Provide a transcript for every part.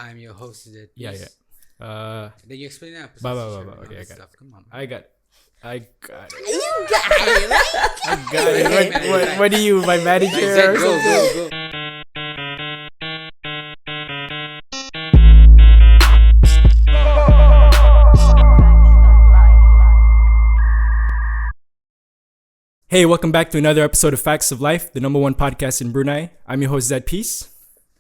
I'm your host. Yeah. Then you explain that. Okay, I got it. Stuff. Come on. I got it. You got it, right? I got it. What are you, my manager? Go. Hey, welcome back to another episode of Facts of Life, the number one podcast in Brunei. I'm your host, Zed Peace.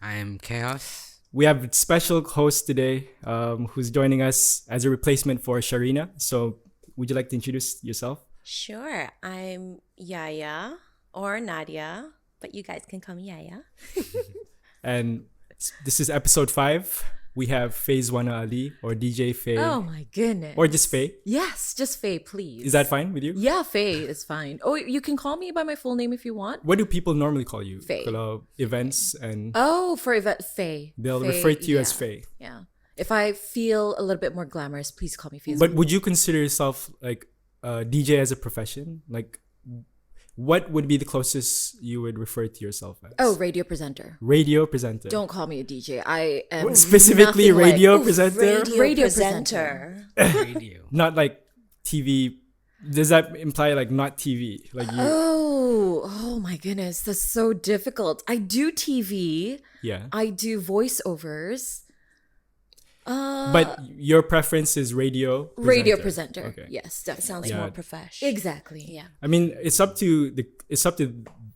I am Chaos. We have a special host today who's joining us as a replacement for Sharina. So would you like to introduce yourself? Sure. I'm Yaya or Nadia, but you guys can call me Yaya. And this is episode 5. We have Fayezuana Ali or DJ Faye. Oh my goodness. Or just Faye. Yes, just Faye, please. Is that fine with you? Yeah, Faye is fine. Oh, you can call me by my full name if you want. What do people normally call you? Faye. Events and... Oh, for event, Faye. They'll Faye, refer to you as Faye. Yeah. If I feel a little bit more glamorous, please call me Faye. But would you consider yourself like DJ as a profession? Like, what would be the closest you would refer to yourself as? Oh, radio presenter. Radio presenter. Don't call me a DJ. I am specifically radio like, presenter. Radio presenter. Radio. Not like TV. Does that imply like not TV? Like you? Oh my goodness, that's so difficult. I do TV. Yeah. I do voiceovers. But your preference is radio presenter. Radio presenter. Okay. Yes, that Sounds Yeah. more professional. exactly. Yeah. I mean, it's up to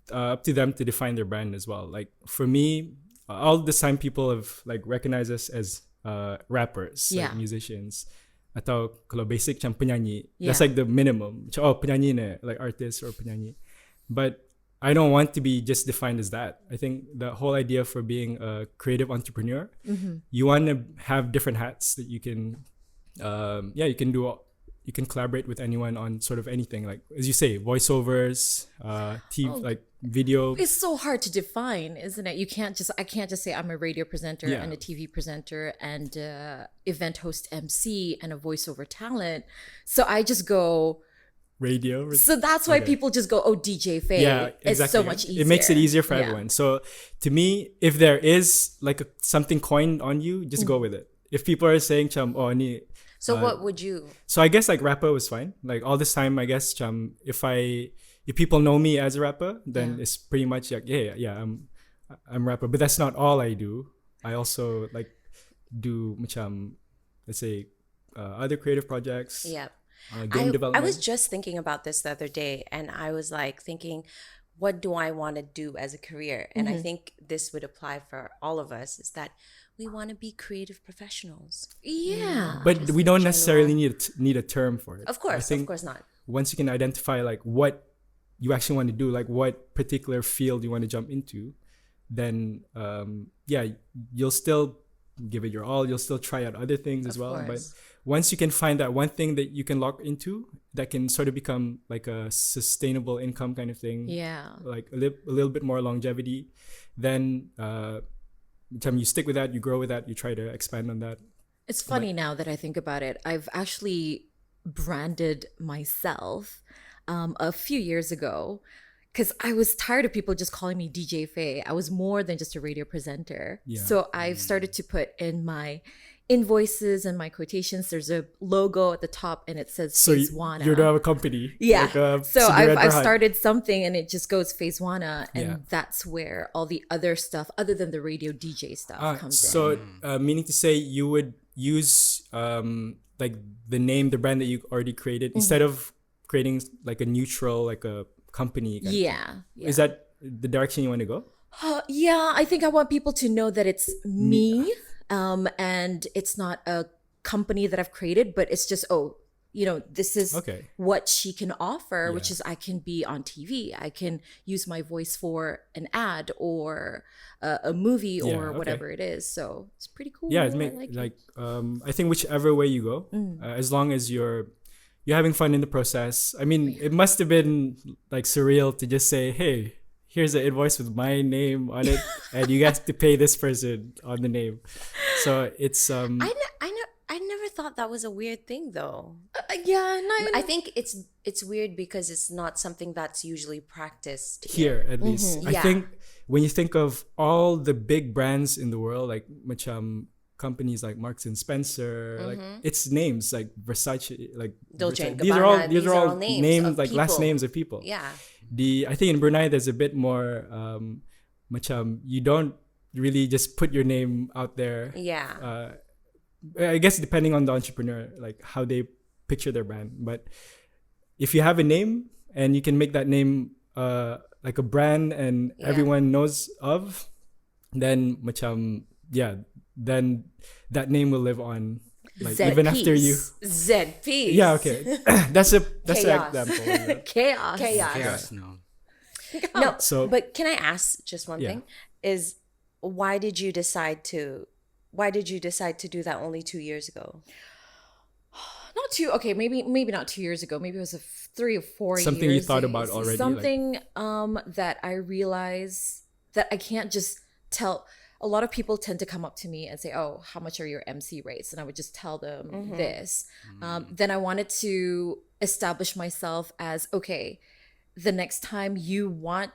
them to define their brand as well. Like for me, all the time people have like recognized us as rappers, Yeah. like musicians. Atau kalau basic macam penyanyi, that's Yeah. like the minimum. Macam, oh, penyanyi ne, like artist or penyanyi. But I don't want to be just defined as that. I think the whole idea for being a creative entrepreneur, you want to have different hats that you can, you can collaborate with anyone on sort of anything. Like, as you say, voiceovers, TV, like video. It's so hard to define, isn't it? I can't just say I'm a radio presenter Yeah. and a TV presenter and event host MC and a voiceover talent. So I just go. Radio. So that's why Okay. people just go, oh, DJ Faye. Yeah, exactly. It's so much easier. It makes it easier for Yeah. everyone. So to me, if there is like something coined on you, just go with it. If people are saying, cham, oh, ni. So what would you? So I guess like rapper was fine. Like all this time, I guess, cham, if people know me as a rapper, then it's pretty much like, I'm rapper. But that's not all I do. I also like do, macam, let's say, other creative projects. Yeah. Game I development. was just thinking about this the other day, and I was like thinking, what do I want to do as a career? And I think this would apply for all of us, is that we want to be creative professionals. Yeah. But we don't necessarily need a term for it. Of I course, think of course not. once you can identify like what you actually want to do, like what particular field you want to jump into, then you'll still give it your all. You'll still try out other things as well. But course. once you can find that one thing that you can lock into, that can sort of become like a sustainable income kind of thing. Yeah. Like a little bit more longevity, then time you stick with that, you grow with that, you try to expand on that. It's funny now that I think about it. I've actually branded myself a few years ago because I was tired of people just calling me DJ Faye. I was more than just a radio presenter. Yeah. So I've started to put in my invoices and my quotations. There's a logo at the top and it says So Fayezuana. you're now a company. Yeah. Like a So cigarette I've brand. started something and it just goes Fayezuana, and Yeah. that's where all the other stuff, other than the radio DJ stuff, comes in. So meaning to say you would use like the name, the brand that you already created, instead of creating like a neutral, like a company. kind of thing. Yeah. Is that the direction you want to go? Yeah, I think I want people to know that it's me, and it's not a company that I've created, but it's just, this is Okay. what she can offer, which Yeah. is I can be on TV. I can use my voice for an ad or a movie or okay. whatever it is. So it's pretty cool. Yeah, I it makes like like it. I think whichever way you go, as long as you're having fun in the process. I mean, it must have been like surreal to just say, "Hey, here's an invoice with my name on it, and you have to pay this person on the name." So it's I never thought that was a weird thing, though. Yeah, no, I think it's weird because it's not something that's usually practiced here at least. I Yeah. think when you think of all the big brands in the world, like macam companies like Marks and Spencer, like it's names like Versace, like Dolce and these are Gabbana, all these are all names of like last people. names of people. Yeah. I think in Brunei there's a bit more macam you don't really just put your name out there. Yeah. I guess depending on the entrepreneur, like how they picture their brand. But if you have a name and you can make that name like a brand and everyone knows of, then macam then that name will live on, like even after you. ZP. Yeah, okay. that's an Chaos. example. Yeah. Chaos. Chaos, no. No, So- but can I ask just one thing? Is why did you decide to do that only 2 years ago? Not two. Okay, maybe not 2 years ago. Maybe it was 3 or 4 years. Something you thought about already, like- Something that I realize that I can't just tell. A lot of people tend to come up to me and say, "Oh, how much are your MC rates?" And I would just tell them this. Then I wanted to establish myself as, okay, the next time you want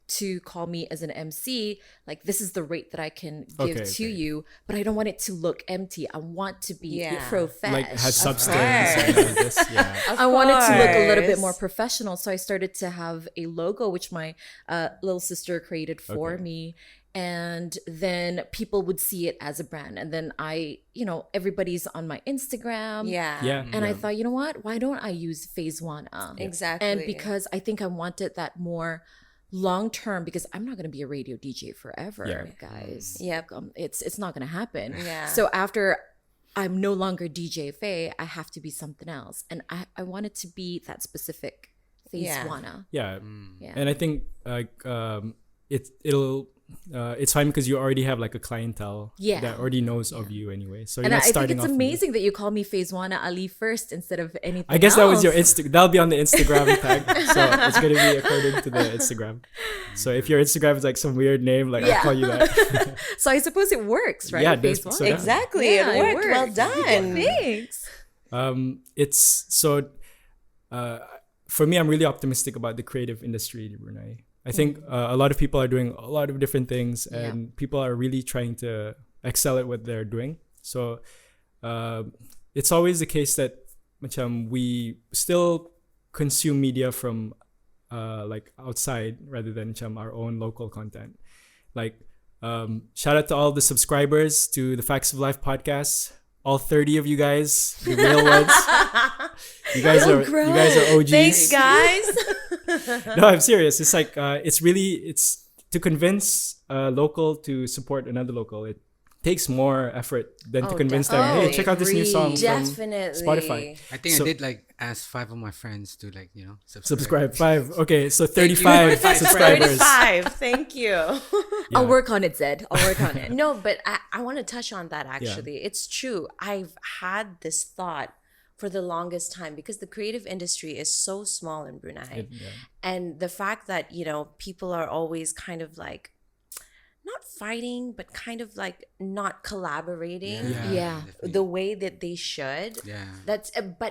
to call me as an MC, like this is the rate that I can give Okay, to okay. you, but I don't want it to look empty. I want to be Yeah. profesh. Like has Of substance. And course. all this. Yeah. I wanted to look a little bit course. more professional, so I started to have a logo which my little sister created for Okay. me, and then people would see it as a brand, and then everybody's on my Instagram. Yeah. Yeah. And I thought, you know what? Why don't I use Fayezuana? Exactly. And because I think I wanted that more long term, because I'm not going to be a radio DJ forever, Yeah. guys. Yep. It's not going to happen. Yeah. So after I'm no longer DJ Faye, I have to be something else, and I want it to be that specific Fayezuana. Yeah. Yeah. And I think like it's fine because you already have like a clientele that already knows of you anyway. So you're And I not think starting it's off new. amazing that you call me Fayezuana Ali first instead of anything. I guess that was your else. that'll be on the Instagram tag. So it's gonna be according to the Instagram. So if your Instagram is like some weird name, like Yeah. I'll call you that. So I suppose it works, right? Yeah, Fayezuana. so yeah. Exactly. Yeah, it worked. Well works. done. Thanks. It's so for me, I'm really optimistic about the creative industry in Brunei. I think a lot of people are doing a lot of different things, and people are really trying to excel at what they're doing. So it's always the case that macam we still consume media from like outside rather than macam our own local content. Like shout out to all the subscribers to the Facts of Life podcast. All 30 of you guys, the real ones. You guys are OGs. Thanks, guys. No, I'm serious. It's like it's to convince a local to support another local. It takes more effort than to convince them. Hey, definitely. check out this new song from Definitely. Spotify. I think So- I did like ask 5 of my friends to like Subscribe 5. Okay, so Thank you. 35 35 subscribers. 35. Thank you. I'll work on it, Zed. I'll work on it. No, but I want to touch on that actually. It's true. I've had this thought for the longest time because the creative industry is so small in Brunei. And the fact that, people are always kind of like not fighting, but kind of like not collaborating Yeah. the way that they should. Yeah. But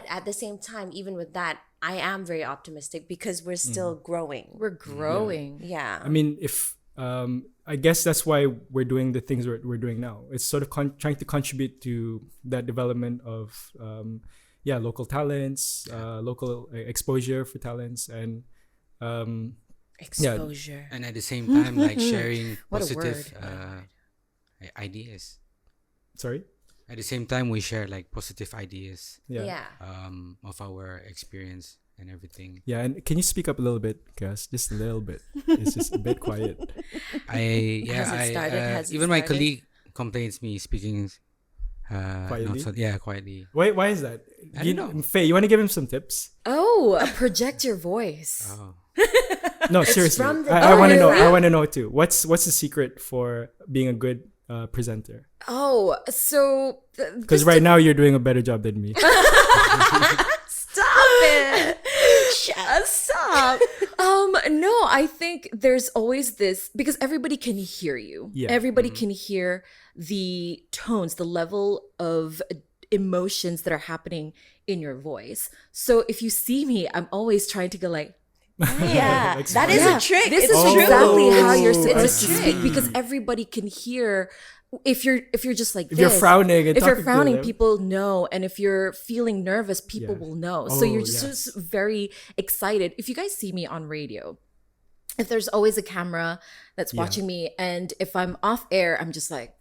at the same time, even with that, I am very optimistic because we're still growing. We're growing. Yeah. I mean, if I guess that's why we're doing the things we're doing now. It's sort of trying to contribute to that development of local talents, local exposure for talents, and Exposure. And at the same time, like sharing What a positive word. ideas. sorry. At the same time, we share like positive ideas Yeah. of our experience and everything. Yeah, and can you speak up a little bit, Cass? Just a little bit. It's just a bit quiet. Has it Even my started? colleague complains me speaking Quietly? quietly. Why is that? I don't know. Faye, you want to give him some tips? Oh, project your voice. Oh. No, seriously. from the- I want to know. really? I want to know too. What's the secret for being a good presenter? Oh, so Because right now you're doing a better job than me. Stop it. stop. No, I think there's always this because everybody can hear you. Yeah. Everybody can hear the tones, the level of emotions that are happening in your voice. So if you see me, I'm always trying to go like, Yeah, Like that is Yeah, a trick. This It's is true. exactly how you're Oh, supposed I to see. speak because everybody can hear. If you're just like If you're this, frowning and if you're talking to frowning, them. people know, and if you're feeling nervous, people Yeah. will know. So you're Oh, just, yes. just very excited. If you guys see me on radio, if there's always a camera that's Yeah. watching me, and if I'm off air, I'm just like.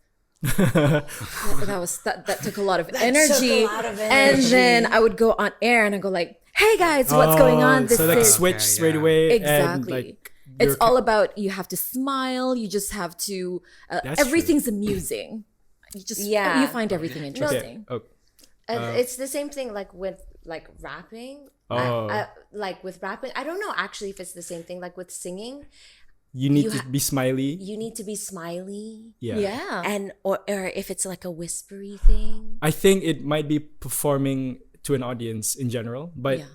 That took a lot of energy. And then I would go on air and I go like, "Hey guys, what's going on?" So like is switch Okay, straight yeah. away. exactly. And, like, It's your all about you have to smile. You just have to. That's Everything's amusing. You just Yeah. You find everything interesting. Oh, It's the same thing like with like rapping. Oh. Like with rapping, I don't know actually if it's the same thing. Like with singing, you need you to ha- be smiley. you need to be smiley, Yeah. Yeah. and or if it's like a whispery thing. I think it might be performing to an audience in general, but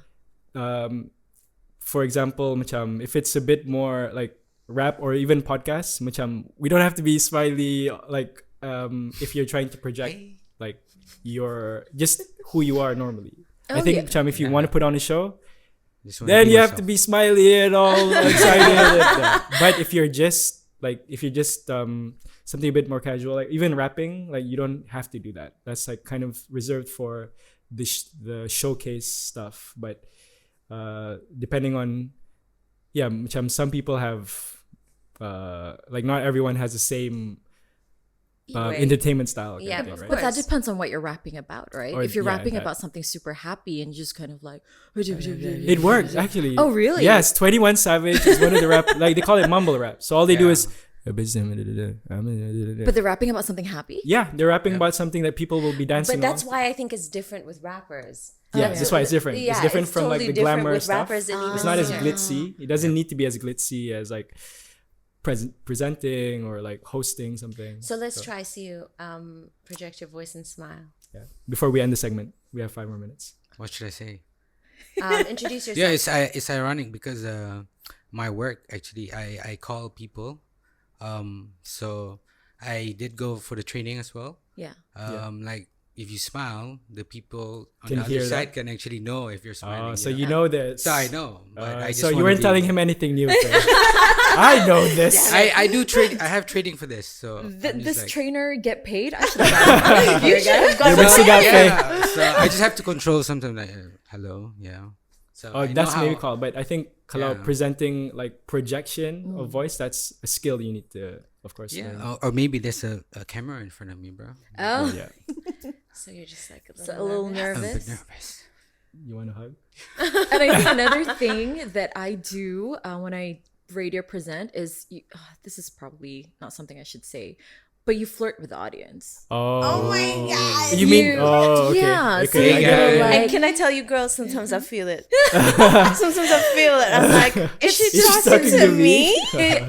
Yeah. for example, macam if it's a bit more like rap or even podcasts, macam we don't have to be smiley. Like if you're trying to project like you're just who you are normally. I Oh, think yeah. macam if you want to put on a show, Just wanna then be you have myself. to be smiley and all excited. But if you're just something a bit more casual, like even rapping, like you don't have to do that. That's like kind of reserved for the showcase stuff. But depending on, yeah, macam some people have like not everyone has the same Right. entertainment style. kind Yeah, of thing, of right? But that course. depends on what you're rapping about, right? Or- if you're yeah, rapping that- about something super happy and just kind of like, It works actually. Oh, really? Yes, 21 Savage is one of the rap. Like they call it mumble rap. So all they do Yeah. is. but they're rapping about something happy. Yeah, they're rapping about something that people will be dancing. But that's along. why I think it's different with rappers. Yeah, yeah. that's why it's different. Yeah, it's different from totally like the different glamour with stuff. rappers and even It's not as singers. glitzy. It doesn't need to be as glitzy as like presenting or like hosting something. So let's try. See you. Project your voice and smile. Yeah. Before we end the segment, we have 5 more minutes. What should I say? Introduce yourself. Yeah, it's ironic because my work actually I call people, so I did go for the training as well. Yeah. Like if you smile, the people on Can the hear other that? side can actually know if you're smiling. So you know this. So I know, but I just so you wanna weren't be- telling him anything new. Faye. I know this. I do trade. I have trading for this, so I'm just This like- trainer get paid? I should have You should have You're gone. mixing up, Faye. Yeah, so I just have to control something like hello, yeah. So Oh, I know that's how- maybe called. But I think kalau Yeah. presenting like projection of voice, that's a skill you need to, of course. Yeah, learn. or maybe there's a camera in front of me, bro. Oh, Yeah. So you're just like so a little I'm a bit nervous. nervous. You want to hug? And I think another thing that I do when I radio present is this is probably not something I should say, but you flirt with the audience. Oh my God. You mean? Oh, okay. Yeah, so Okay, I you get know, it. like- And can I tell you, girls? Sometimes I feel it. Sometimes I feel it. I'm like, is she Is she talking to me?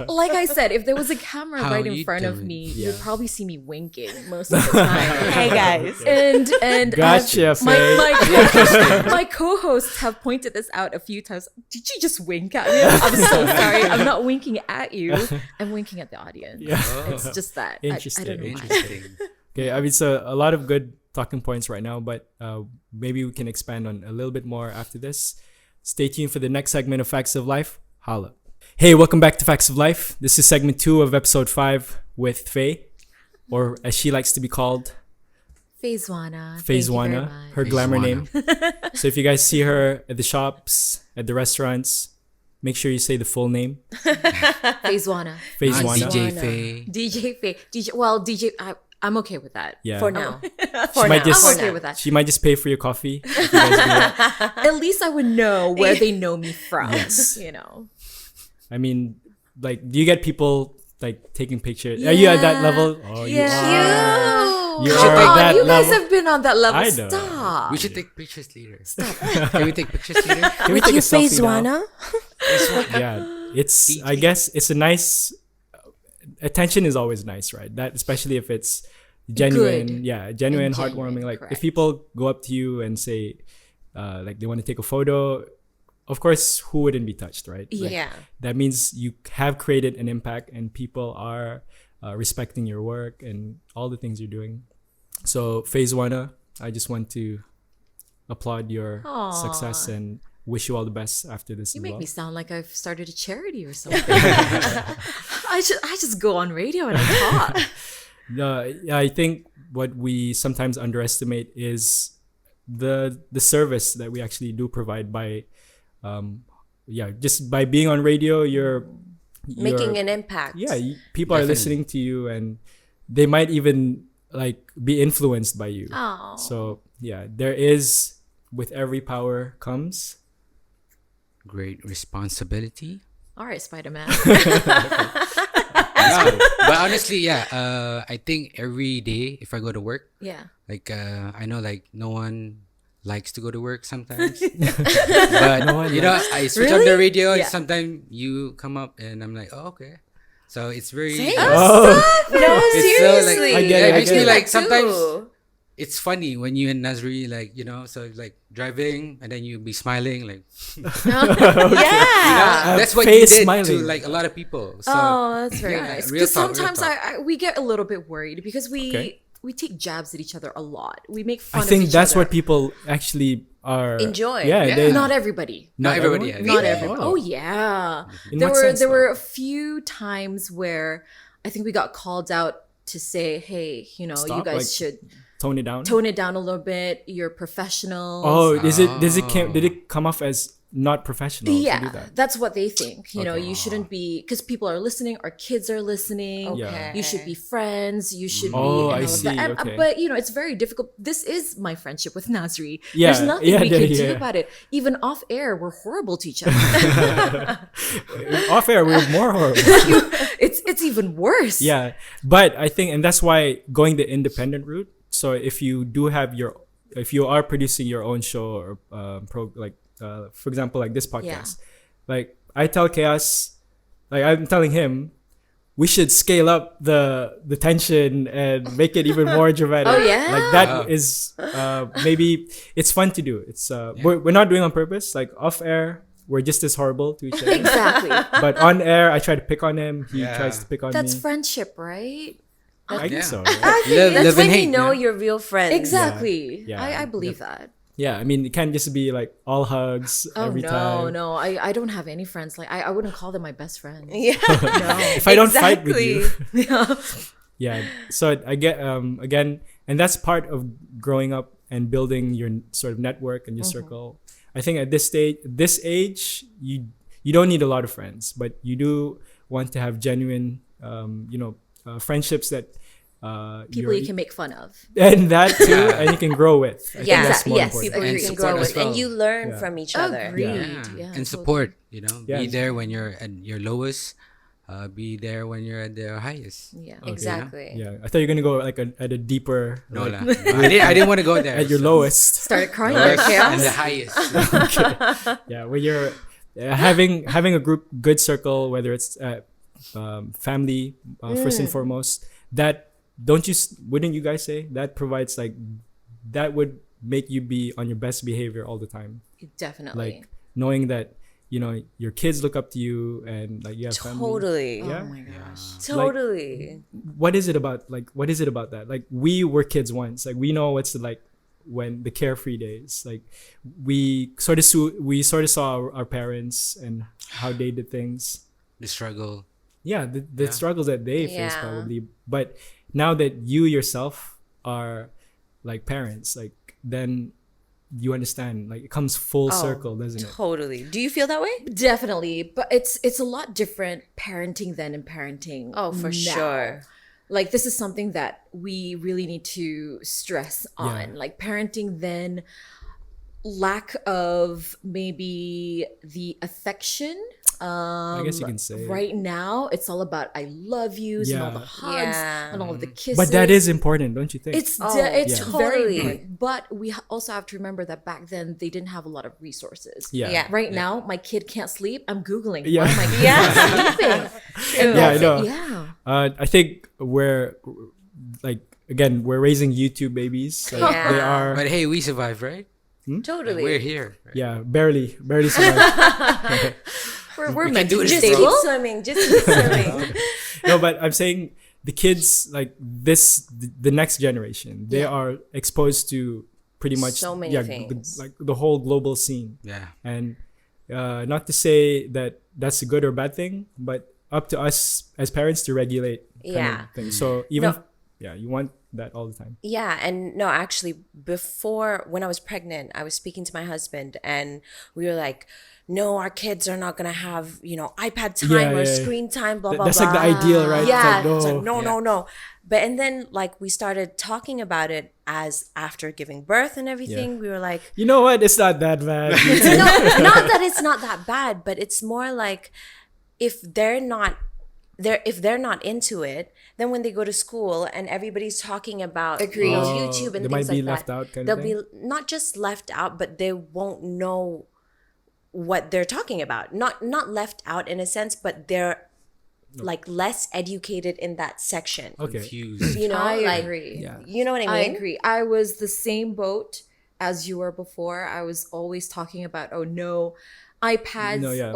Like I said, if there was a camera How right in you front of doing? me, Yeah. you'd probably see me winking most of the time. Hey guys. And Gotcha, my Faye. my co-hosts have pointed this out a few times. Did you just wink at me? I'm so sorry. I'm not winking at you. I'm winking at the audience. Yeah. It's just that. I Interesting. don't know why. Interesting. Okay, I mean, so a lot of good talking points right now, but maybe we can expand on a little bit more after this. Stay tuned for the next segment of Facts of Life. Holla. Hey, welcome back to Facts of Life. This is segment 2 of episode 5 with Faye, or as she likes to be called, Fayezuana. Fayezuana, her glamour name. So if you guys see her at the shops, at the restaurants, make sure you say the full name. Fayezuana. Fayezuana. DJ Faye. DJ Faye. DJ. I'm okay with that. Yeah. For now. She might I'm just okay with that. she might just pay for your coffee. If you guys do that. At least I would know where they know me from. Yes. You know. I mean, like, do you get people like taking pictures? Are you at that level? Oh, you are. You Come are at on, that you guys level. have been on that level. I know. Stop. We should take pictures later. Can we take pictures later? Can we take a selfie now? Fayezuana? Yeah, it's. I guess it's a nice. Attention is always nice, right? That especially if it's genuine. Good. Yeah, genuine, And heartwarming. genuine, Like correct. if people go up to you and say, like they want to take a photo. Of course, who wouldn't be touched, right? Like, Yeah. that means you have created an impact and people are respecting your work and all the things you're doing. So Fayezuana, I just want to applaud your Aw. success and wish you all the best after this You as make well. me sound like I've started a charity or something. I just go on radio and I talk. I think what we sometimes underestimate is the service that we actually do provide by just by being on radio. You're Making an impact. People are Definitely. listening to you, and they might even like be influenced by you. Oh. So there is, with every power comes. Great responsibility. All right, Spider-Man. No, but honestly, I think every day if I go to work, Yeah. like I know like no one likes to go to work sometimes, but you know I switch on the radio. Yeah. Sometimes you come up and I'm like, oh, okay. So it's very. Say Oh. No, It's so, like, seriously. I get it, it makes I me get it. like sometimes Too. it's funny when you and Nazri like so like driving and then you be smiling like Yeah. that's what Faye you is did to smiling. like a lot of people. So Oh, that's very yeah, nice. real Because talk, real sometimes talk. we get a little bit worried because Okay. we take jabs at each other a lot. We make I fun of think each that's other. what people actually are Enjoy. Yeah, Yeah. they, Not everybody. not everybody. everyone? Not Yeah. everybody. Oh. Oh yeah. In There what were sense, there though? were a few times where I think we got called out to say, hey, you know, you Stop, guys like, should tone it down. tone it down a little bit. You're professionals. Oh, did it come off as not professional to do yeah, that? that's what they think. You know, Okay. you shouldn't be because people are listening. Our kids are listening. Okay. You should be friends. You should be. Oh, and I all of see, that. okay. But you know, it's very difficult. This is my friendship with Nazri. Yeah, There's nothing yeah, we can do yeah. about it. Even off air, we're horrible to each other. Off air, we're more horrible. it's even worse. Yeah, but I think, and that's why going the independent route. So if you are producing your own show or for example, like this podcast, like I tell Chaos, like I'm telling him, we should scale up the tension and make it even more dramatic. Oh, yeah? Like that is maybe it's fun to do. It's we're not doing it on purpose. Like off air, we're just as horrible to each other. Exactly. But on air, I try to pick on him. He Yeah. tries to pick on That's me. friendship, right? I Yeah. guess so. Right? I think Live- that's live when and you hate, know yeah. your real friends. Exactly. Yeah. I believe that. Yeah, I mean, it can't just be like all hugs Oh every no, time. no. I don't have any friends. Like I wouldn't call them my best friends. Yeah. If I don't fight with you. Yeah. Yeah. So I get again, and that's part of growing up and building your sort of network and your circle. I think at this age, you don't need a lot of friends, but you do want to have genuine, friendships that People you can make fun of. and that too, Yeah. and you can grow with. I think Yeah. that's more Yes, important. people And you you can can grow support as with, and well. you learn Yeah. from each other. Agreed. Yeah. Yeah, And totally. support, Yeah. be there when you're at your lowest, be there when you're at the highest. Yeah. Exactly. Yeah, I thought you were gonna go like at a deeper, No, like, lah. I didn't want to go there. at your so- lowest. Started crying there, Lowest and the chaos. highest. Yeah, where you're having a good circle, whether it's family first and foremost. That wouldn't you guys say that provides that would make you be on your best behavior all the time, Definitely. like knowing that your kids look up to you and like you have family. Totally. Oh Yeah. my gosh. Totally. What is it about that? Like we were kids once. Like we know what's like when the carefree days. Like we sort of saw our parents and how they did things. The struggle. Yeah, the struggles that they face Yeah. probably. But now that you yourself are like parents, like then you understand. Like it comes full circle, doesn't it? Totally. Do you feel that way? Definitely. But it's a lot different parenting then and parenting. Oh, for now. sure. Like this is something that we really need to stress on. Yeah. Like parenting then, lack of maybe the affection. I guess you can say. Right now it's all about I love yous and all the Yeah. hugs Yeah. and all of the kisses. But that is important, don't you think? it's Oh, it's yeah. very Totally. important. But we also have to remember that back then they didn't have a lot of resources. yeah. Yeah. Right now, my kid can't sleep. I'm Googling. Yeah. Why am I Yeah. sleeping? Yeah, I know. Yeah. I think we're raising YouTube babies. Like, Yeah. They are. But hey, we survived, right? Totally. We're here. Right? Yeah, barely survived. We're can meant do to it, be Just bro. keep stable. swimming. Just keep swimming. No, but I'm saying the kids like the next generation, they are exposed to pretty much So many things. like the whole global scene. Yeah. And not to say that that's a good or bad thing, but up to us as parents to regulate kind Yeah. of things. So even No. you want that all the time. Yeah, and no, actually, before when I was pregnant, I was speaking to my husband, and we were like, "No, our kids are not gonna have iPad time Yeah, or yeah, yeah. screen time." Blah blah That's blah. like the ideal, right? Yeah, It's it's like, like, no, Yeah. no, no. But and then like we started talking about it as after giving birth and everything. We were like, you know what? It's not that bad. no, not that it's not that bad, but it's more like if they're not into it, then when they go to school and everybody's talking about Agreed. YouTube and They things might be like left that, out kind they'll of be thing. not just left out, but they won't know what they're talking about. Not left out in a sense, but they're like less educated in that section. Okay. Confused. You know, I like agree. Yeah. you know what I I mean? agree. I was the same boat as you were before. I was always talking about, oh no, iPads, No, yeah.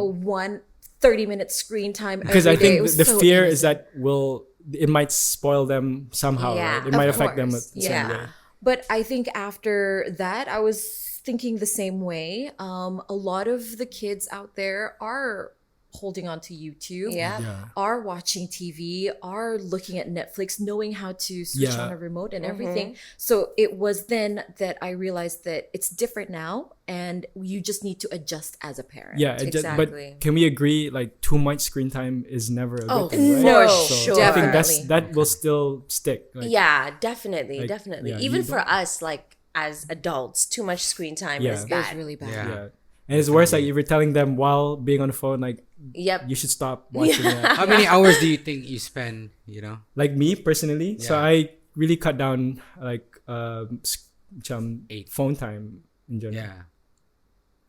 30-minute screen time Because every I day. think It was the so fear is innocent. that it might spoil them somehow, Yeah, right? It might Of affect them course. the same Yeah. way. But I think after that, I was thinking the same way. A lot of the kids out there are holding on to YouTube, Yeah. Yeah. are watching TV, are looking at Netflix, knowing how to switch Yeah. on a remote and everything. So it was then that I realized that it's different now, and you just need to adjust as a parent. Yeah, Exactly. but can we agree like too much screen time is never a good Oh, thing, right? no, So sure. I think Definitely. that will still stick. Like, Yeah, definitely, like, definitely. yeah, Even you for us, like as adults, too much screen time Yeah. is It was bad. really bad. Yeah. yeah. And it's worse like if you're telling them while being on the phone like Yep. you should stop watching that. How many hours do you think you spend, Like me personally, so Yeah. I really cut down like 8. phone time in general. Yeah.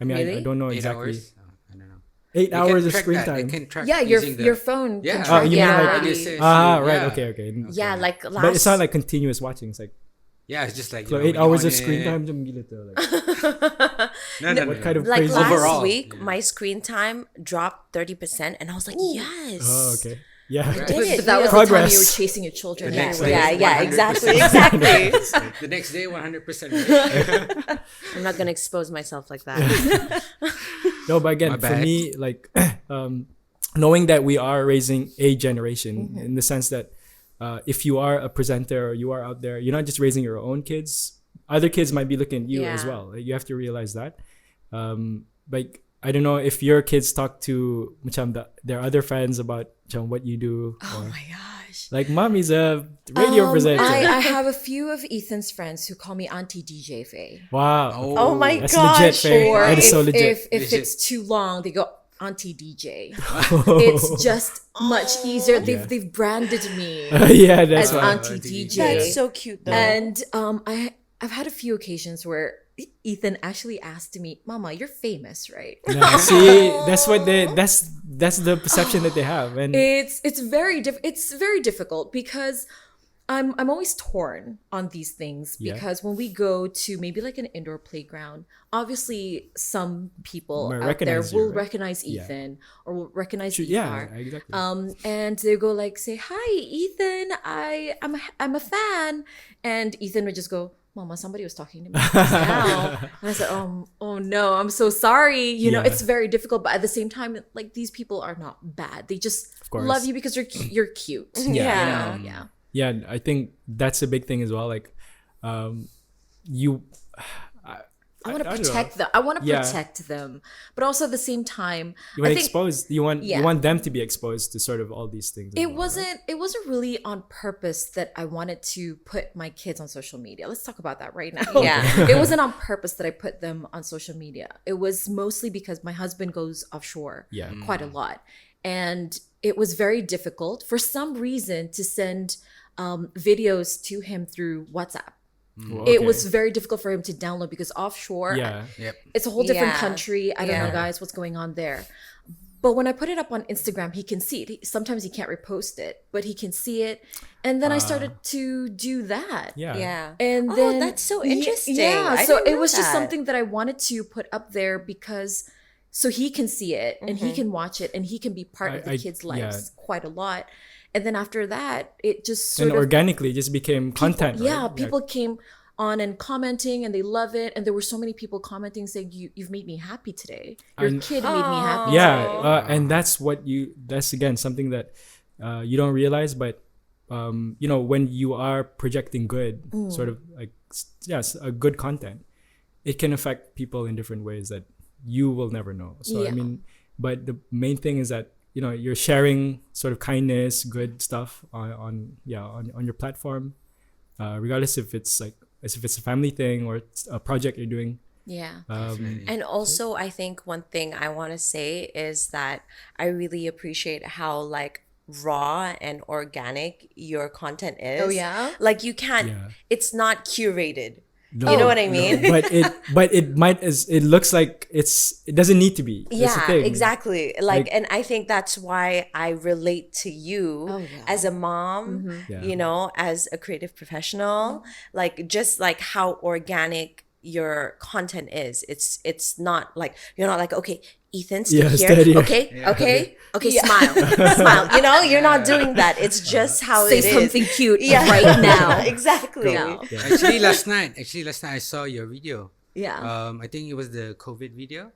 I mean, I Really? don't know 8 exactly. hours? Oh, I don't know. 8 You hours can of track screen that. You time. can track Yeah, using your phone Yeah. can Oh, track you mean it like- already. It says Right. yeah. Okay. Yeah, like last. But it's not like continuous watching. It's like Yeah, it's just like so when 8 you hours on of screen it- time. Jam gila to, like, No. what kind of like crazy? last Overall, week, yeah. my screen time dropped 30%, and I was like, yes. Oh, okay. Yeah. did But it. that was the time Progress. you were chasing your children. The next anyway. day. Yeah, 100%. exactly, exactly. The next day, 100%. I'm not gonna expose myself like that. No, but again, My for bad. me, like knowing that we are raising a generation in the sense that if you are a presenter or you are out there, you're not just raising your own kids. Other kids might be looking at you as Yeah. well. Like, you have to realize that. Like I don't know if your kids talk to their other friends about what you do. Oh or, my gosh. like mommy's a radio presenter. I have a few of Ethan's friends who call me Auntie DJ Faye. Wow. Oh my That's legit, gosh. Faye. Or That is if, so legit. if Legit. it's too long, they go Auntie DJ. It's just much easier. They've branded me Yeah, that's as why. Auntie Auntie DJ. That's so cute, though. And I've had a few occasions where Ethan actually asked me, "Mama, you're famous, right?" Yeah, see, that's the perception that they have, and It's very difficult because I'm always torn on these things Yeah. because when we go to maybe like an indoor playground, obviously some people Might out there recognize you, will right? recognize Yeah. Ethan or will recognize yeah, Ethar. exactly. And they go like say, "Hi, Ethan, I'm a fan," and Ethan would just go, "Mama, somebody was talking to me just now." And I said, "Oh no, I'm so sorry." You know, Yeah. it's very difficult, but at the same time, like these people are not bad. They just course. love you because you're cute. Yeah. You know? Yeah. Yeah, I think that's a big thing as well. Like, you. I want to don't know. protect them. I want to Yeah. protect them, but also at the same time, You want I think exposed. You want yeah. them to be exposed to sort of all these things. as it well, right? wasn't really on purpose that I wanted to put my kids on social media. Let's talk about that right now. Yeah. It wasn't on purpose that I put them on social media. It was mostly because my husband goes offshore Yeah. quite a lot, and it was very difficult for some reason to send videos to him through WhatsApp. Well, It okay. was very difficult for him to download because offshore, Yeah. Yep. it's a whole different Yeah. country. I don't know, Yeah. guys, what's going on there. But when I put it up on Instagram, he can see it. Sometimes he can't repost it, but he can see it. And then I started to do that. Yeah. Yeah. And Oh, then that's so Ye- interesting. Yeah, I so didn't it know was just that. something that I wanted to put up there because so he can see it and he can watch it and he can be part of the kids' lives quite a lot. And then after that, it just And sort of organically, it just became content. yeah, right? people came on and commenting, and they love it. And there were so many people commenting saying, "You've made me happy today. Your And- kid made me happy." Yeah, today." and that's again something that you don't realize, but when you are projecting good, sort of like yes, a good content, it can affect people in different ways that you will never know. So Yeah. I mean, but the main thing is that you're sharing sort of kindness, good stuff on your platform, regardless if it's a family thing or it's a project you're doing. Yeah. And also, I think one thing I want to say is that I really appreciate how like raw and organic your content is. Oh, yeah? Like you can't. Yeah. It's not curated. No, You know what I no, mean? but it might it looks like it doesn't need to be. That's the Yeah, thing. exactly. And I think that's why I relate to you Oh, yeah. as a mom, Yeah. as a creative professional, like just like how organic your content is. It's not like you're not like, okay, Ethan, stay Yeah, here. steady. Okay, smile. Smile. You're not doing that. It's just how Say it is. something cute right now. Exactly. Yeah. Actually, last night I saw your video. Yeah. I think it was the COVID video.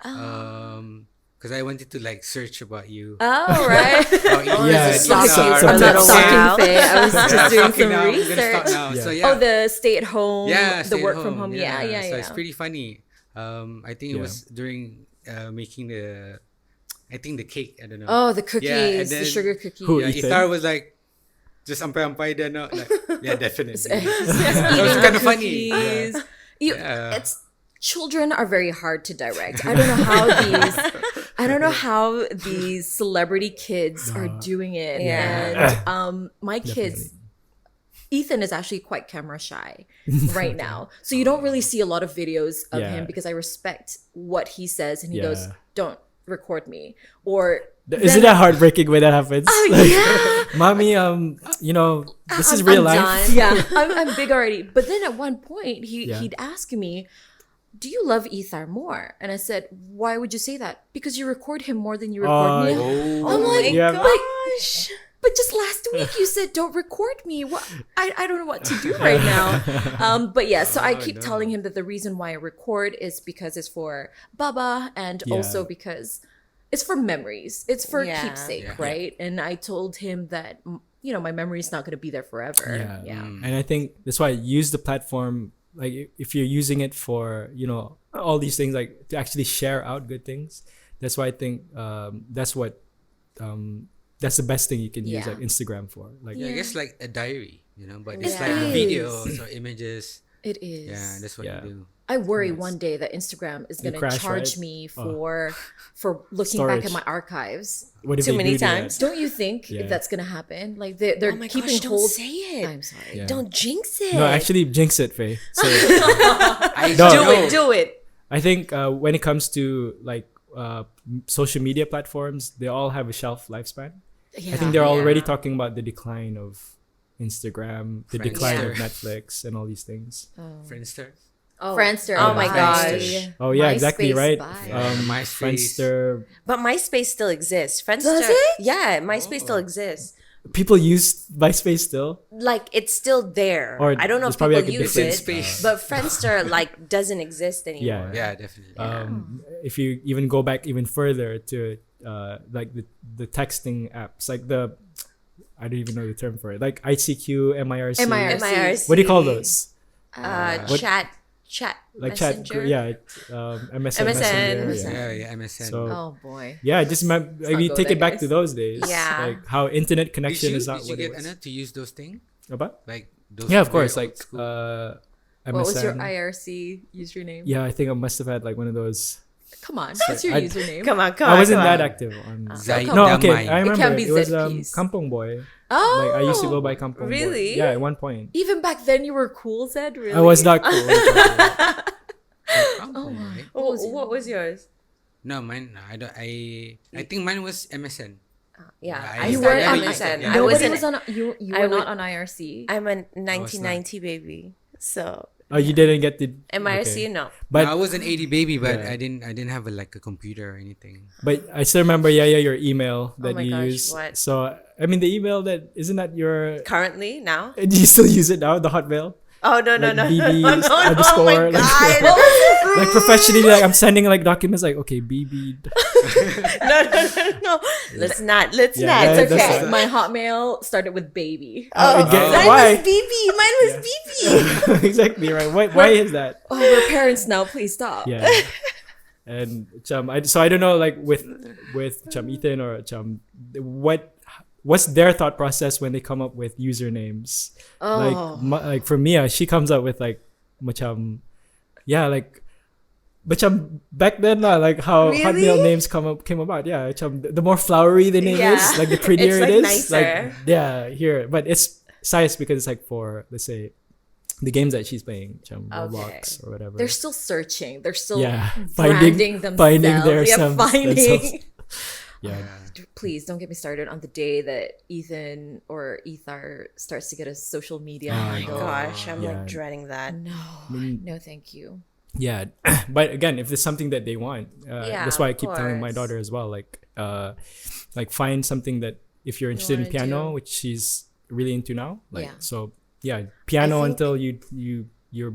Oh. Because I wanted to like search about you. Oh, right. Yeah, Stalking. so- I'm not so- stalking Faye. I was just doing Okay, some now I'm gonna stop research. now. Yeah. So yeah. Oh, the stay at home, Yeah, the stay work at from home. Yeah. So it's pretty funny. I think it Yeah. was during making the cake. I don't know. Oh, the cookies, Yeah, and the then- sugar cookies. Who, yeah, Ethan? Itar was like, just ampay-ampay din, no? Like, yeah, definitely. Eating was the kinda funny. cookies. Yeah. It's children are very hard to direct. I don't know how these celebrity kids are doing it. Yeah. And my kids, Definitely. Ethan is actually quite camera shy right now. So you don't really see a lot of videos of Yeah. him because I respect what he says and he Yeah. goes, "Don't record me." Or Isn't that heartbreaking when that happens? Oh, Like, yeah. Mommy, this is real I'm life. done. Yeah, I'm big already. But then at one point, Yeah. he'd ask me, "Do you love Ethar more?" And I said, "Why would you say that?" "Because you record him more than you record me." Oh. I'm like, Yeah. Gosh. but just last week you said don't record me. What? I don't know what to do right now. But yeah, so I keep no. telling him that the reason why I record is because it's for Baba and Yeah. also because it's for memories. It's for Yeah. keepsake, Yeah. right? And I told him that my memory is not going to be there forever. Yeah. And I think that's why I use the platform, like if you're using it for all these things, like to actually share out good things. That's why I think that's the best thing you can use Yeah. like Instagram for. Like Yeah, I guess like a diary, but it's It like is. videos or images. It is. Yeah, that's what Yeah. you do. I worry one day that Instagram is going to crash, charge right? me Oh. for looking back at Storage. my archives. what if Too they many do times. that? Don't you think Yeah. that's going to happen? Like they're Oh my keeping gosh, don't hold. say it. I'm sorry. Yeah. Don't jinx it. No, actually jinx it, Faye. So I No. do it. I think when it comes to like social media platforms, they all have a shelf lifespan. Yeah. I think they're already Yeah. talking about the decline of Instagram, the decline of Friendster. Netflix, and all these things. Friendster. Oh, Friendster. Oh my gosh. Oh yeah, exactly MySpace, right. bye. Yeah, MySpace. Friendster. But MySpace still exists. Friendster. Does it? Yeah, MySpace still exists. People use MySpace still. Like it's still there. Or I don't know there's if probably, people like, a use different, it, space. but Friendster like doesn't exist anymore. Yeah. Yeah, definitely. If you even go back even further to like the texting apps, like I don't even know the term for it, like ICQ, MIRC. MIRC. MIRC. What do you call those? What- Chat. Like Messenger. MSN. MSN. Messenger, yeah. Yeah, MSN. So Oh boy. yeah, just not maybe go take there, it back guys. to those days. Yeah. Like how internet did connection you, is not did you what get it was. Anna to use those things? About? Like those Yeah, of very course. old Like school- MSN. What was your IRC username? Yeah, I think I must have had like one of those. Come on. What's your I- username? Come on. I wasn't come that on. active on. Zaid No, okay, Damay. I remember. can be It was Zpeace. Kampong Boy. Oh. Like I used to go by Kampong Boy. Really? Yeah, at one point. Even back then you were cool, Zed? Really? I was not cool. Oh my. What was yours? No, mine. I don't. I think mine was MSN. Yeah, I- I You started weren't on- MSN. yeah. I Nobody wasn't. was on. You I were would- not on IRC. I'm a 1990 baby, so Oh, you didn't get the MIRC okay. no. But I was an 80 baby, but Yeah. I didn't have like a computer or anything. But I still remember, your email that my you gosh, use. what? So I mean, the email that isn't that your? Currently now, Do you still use it now? The Hotmail? Oh no no like no BB no no no! Oh underscore my like, god! like professionally, like I'm sending like documents like okay BB. No. Let's not. Let's Yeah, not. that- It's that's okay. not- My Hotmail started with baby. Oh, it get- Mine why? was BB. Mine was BB. Exactly right. Why is that? Oh, we're parents now. Please stop. Yeah. And so I don't know, like with Ethan or what's their thought process when they come up with usernames? Oh. Like for Mia, she comes up with like yeah, like back then like how Really? Hotmail names came about. Yeah, the more flowery the name Yeah. is, like the prettier It's, like, it is. nicer. Like yeah, here, but it's size because it's like for, let's say, the games that she's playing, Roblox or whatever. They're still searching. They're still Yeah, branding themselves. finding their Yeah, selves- finding. themselves. Yeah. Please don't get me started on the day that Ethan or Ethar starts to get a social media handle. Gosh, I'm Yeah. like dreading that. No, mean- no, thank you. Yeah, but again, if it's something that they want, Yeah, that's why I of keep telling my course. daughter as well, like find something that if you're interested in wanna piano, do. which she's really into now, like Yeah. so yeah, piano think- until you're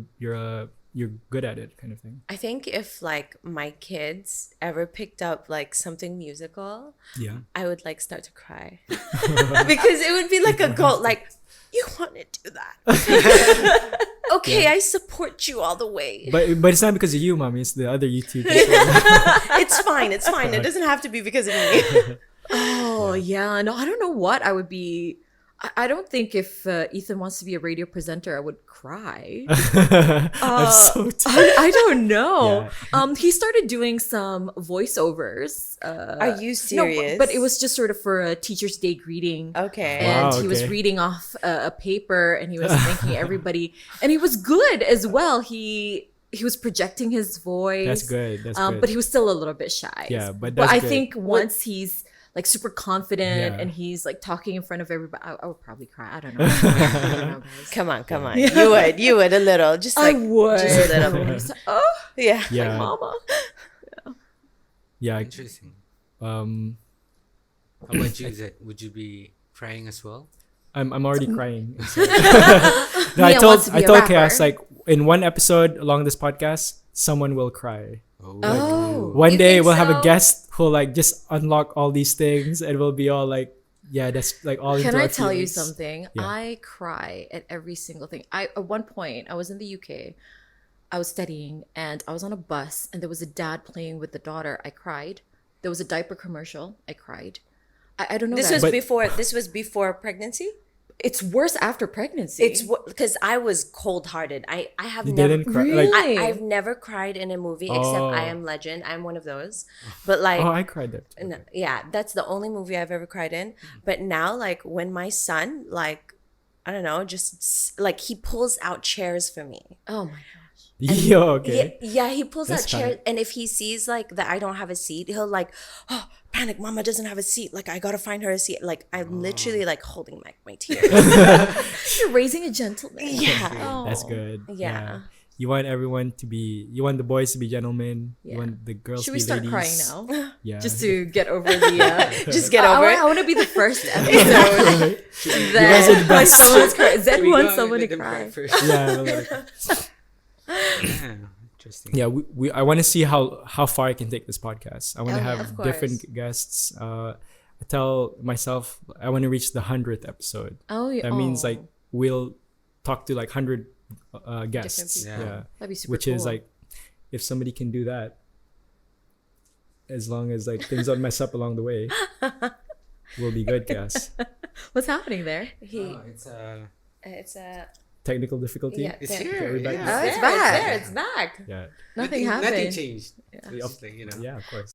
good at it, kind of thing. I think if like my kids ever picked up like something musical, Yeah, I would like start to cry because it would be like a goal. Like, you want to do that? Okay, I support you all the way. but it's not because of you, mommy. It's the other YouTube. It's fine. It's fine. It doesn't have to be because of me. Oh yeah, no, I don't know what I would be. I don't think if Ethan wants to be a radio presenter, I would cry. I'm so tired. I don't know. Yeah. He started doing some voiceovers. Are you No, serious? but it was just sort of for a Teacher's Day greeting. Okay. And Wow, he was okay. reading off a paper, and he was thanking everybody, and he was good as well. He was projecting his voice. That's good. That's good. But he was still a little bit shy. Yeah, but But that's I good. think once he's like super confident Yeah. and he's like talking in front of everybody, I would probably cry. I don't know. I don't know, guys. Come on. You would a little, just like I would. just a little bit. Just like, oh, Yeah. yeah, mama. yeah. Interesting. Um, How about you, Zed? Would you be crying as well? I'm already crying. No, Mia wants to be I a told rapper. Chaos, like in one episode along this podcast, someone will cry. Oh. One You day think we'll have so? a guest who'll like just unlock all these things, and we'll be all like, yeah, that's like all. Can into I our tell you feelings. something? Yeah. I cry at every single thing. At one point, I was in the UK. I was studying and I was on a bus and there was a dad playing with the daughter. I cried. There was a diaper commercial. I cried. I don't know. This guys. was before. This was before pregnancy. It's worse after pregnancy. It's because I was cold-hearted. I have You never. didn't cry. Really? Like, I've never cried in a movie except Oh. I Am Legend. I'm one of those. But like, oh, I cried that. no, yeah, that's the only movie I've ever cried in. But now, like, when my son, like, I don't know, like he pulls out chairs for me. oh my gosh. Yo, okay. Yeah, he pulls That's out chairs, fine. and if he sees like that I don't have a seat, he'll like, oh, panic, mama doesn't have a seat. Like I gotta find her a seat. Like I'm literally like holding my tears. You're raising a gentleman. Yeah. Oh. That's good. Yeah. You want everyone to be. You want the boys to be gentlemen. Yeah. You want the girls Should to we be start ladies. crying now? Yeah. Just to get over the. Just get over it. I want to be the first episode guys are the that best. someone's crying. Zed We wants go someone to let them cry. first. yeah. Like, Yeah, interesting. yeah. I want to see how far I can take this podcast. I want to Oh, yeah, have of different course. guests. I tell myself I want to reach the 100th episode. Oh, yeah. That means like we'll talk to like 100 guests. people. Yeah. That'd be super Which cool. is like, if somebody can do that, as long as like things don't mess up along the way, we'll be good, Cass. What's happening there? It's a Technical difficulty. yeah. It's there. here. Okay, we're back. Yeah. Oh, it's back. It's back. Yeah. Nothing Nothing happened. changed. It's just like, you know. Yeah, of course.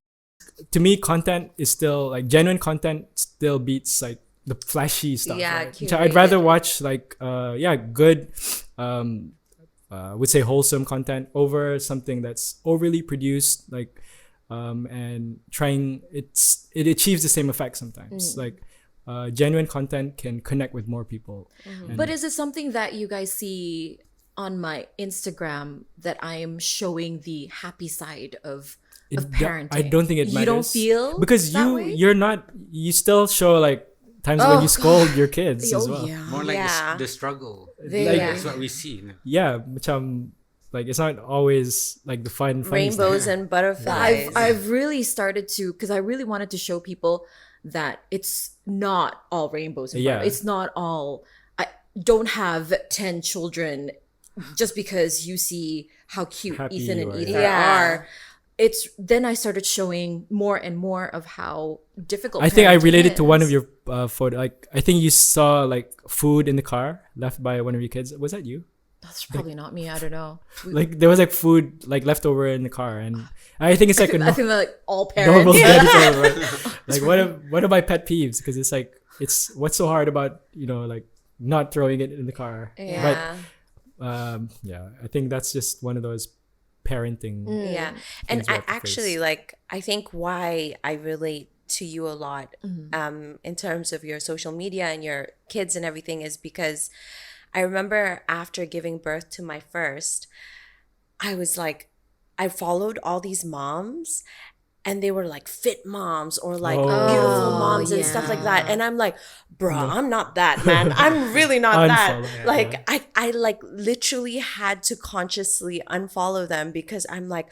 To me, content is still like genuine content still beats like the flashy stuff. Yeah, right? Which I'd curated. rather watch like good would say wholesome content over something that's overly produced like and trying it achieves the same effect sometimes. Like genuine content can connect with more people. And- But is it something that you guys see on my Instagram that I am showing the happy side of It of do- parenting? I don't think it matters. You don't feel because that way? you still show like times when you scold your kids as well. yeah. More like Yeah. the struggle. They- That's what we see. You know? Yeah, like it's not always like the funny Rainbows stuff. and butterflies. I've really started to, because I really wanted to show people that it's not all rainbows and Yeah. butterflies. It's not all. I don't have 10 children just because you see how cute Happy Ethan you and are. Ethan Yeah. are. It's then I started showing more and more of how difficult. I think I parenting related to one of is. your photo. Like I think you saw like food in the car left by one of your kids. Was that you? That's probably not me. I don't know. Like there was like food like left over in the car, and I think it's like a I think they're like all normal parents. schedule, right? Like one of my pet peeves, because it's like it's what's so hard about like not throwing it in the car. yeah. But yeah, I think that's just one of those parenting. Yeah. And things we I have to actually face. like I think why I relate to you a lot in terms of your social media and your kids and everything is because I remember after giving birth to my first, I was like, I followed all these moms and they were like fit moms or like beautiful moms and stuff like that. And I'm like, bruh, I'm not that, man. I'm really not that. Unfollow, yeah. Like I like literally had to consciously unfollow them because I'm like,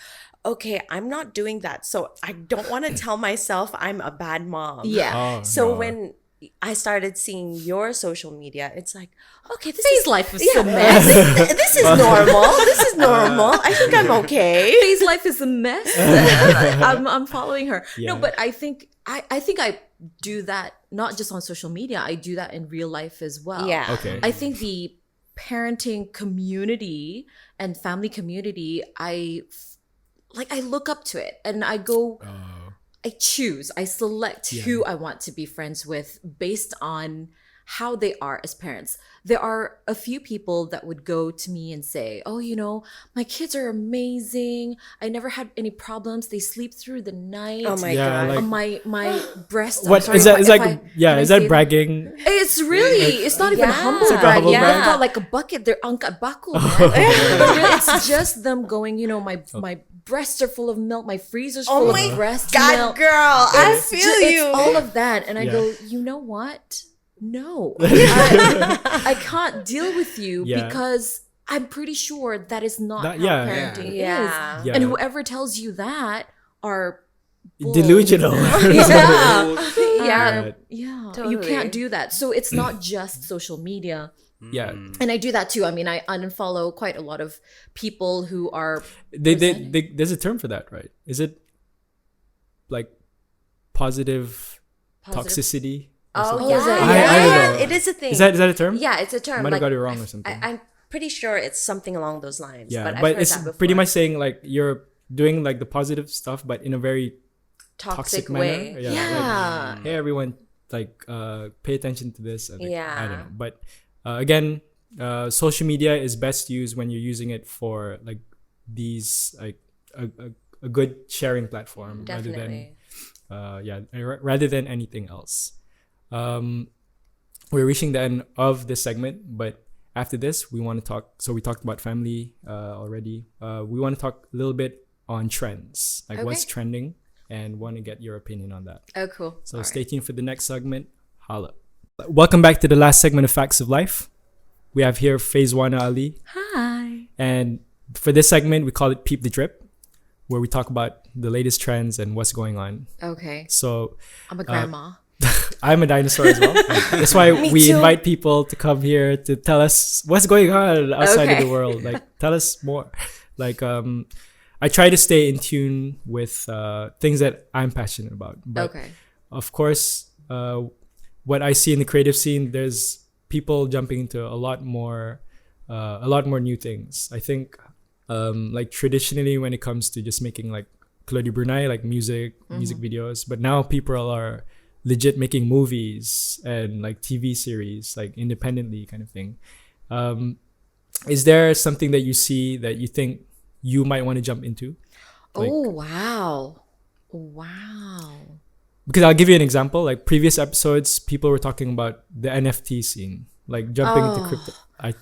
okay, I'm not doing that. So I don't want to tell myself I'm a bad mom. Yeah. Oh, So no. when I started seeing your social media, it's like, okay, this Faye's is life is a mess. this is normal. This is normal. I think I'm okay. Faye's life is a mess. I'm following her. No, Yeah. but I think I do that not just on social media. I do that in real life as well. Yeah. Okay. I think the parenting community and family community, I look up to it and I go. I select who I want to be friends with based on how they are as parents. There are a few people that would go to me and say, oh, my kids are amazing. I never had any problems. They sleep through the night. Oh my Yeah, god. like- My breast. I'm What sorry is that? if Is I- like if I- yeah? can I Is say that bragging? It's really, it's not even Yeah. humble It's like a brag. humble Yeah. brag? They've got like a bucket. They're angkat bakul. But really, it's just them going, my breasts are full of milk. My freezer's full Oh my of breast God, milk. girl, I It's feel ju- you. It's all of that. And I Yeah. go, you know what? No. I can't deal with you Yeah. because I'm pretty sure that is not That- how yeah. parenting Yeah. is. Yeah. And whoever tells you that are bull. Delusional. Yeah. Yeah. Yeah. You Totally. can't do that. So it's not just social media. Yeah. And I do that too. I mean, I unfollow quite a lot of people who are They there's a term for that, right? Is it like positive toxicity? or Oh something? yeah, is that- I don't know. It is a thing. Is that a term? Yeah, it's a term. Might have got it wrong or something. I'm pretty sure it's something along those lines. Yeah, but, I've but heard it's that before. pretty much saying like you're doing like the positive stuff, but in a very toxic manner. way. Yeah. yeah. Like, hey everyone, like pay attention to this. Like, I Yeah. don't know, but again, social media is best used when you're using it for like these like a good sharing platform Definitely. rather than anything else. We're reaching the end of this segment, but after this, we want to talk. So we talked about family already. We want to talk a little bit on trends, like what's Okay. trending, and want to get your opinion on that. Oh, cool. So All stay right. tuned for the next segment. Holla. Welcome back to the last segment of Facts of Life. We have here Fayezuana Ali, Hi. and for this segment, we call it Peep the Drip, where we talk about the latest trends and what's going on. Okay. So I'm a grandma. I'm a dinosaur as well. That's why we too. invite people to come here to tell us what's going on outside of Okay. the world. Like, tell us more. Like, I try to stay in tune with things that I'm passionate about. But Okay. of course, what I see in the creative scene, there's people jumping into a lot more new things. I think, like traditionally, when it comes to just making like Claudia Brunei, like music videos, but now people are legit making movies and like TV series, like independently kind of thing. Is there something that you see that you think you might want to jump into? Like- Oh, wow. Wow. Because I'll give you an example. Like previous episodes, people were talking about the NFT scene, like jumping into crypto.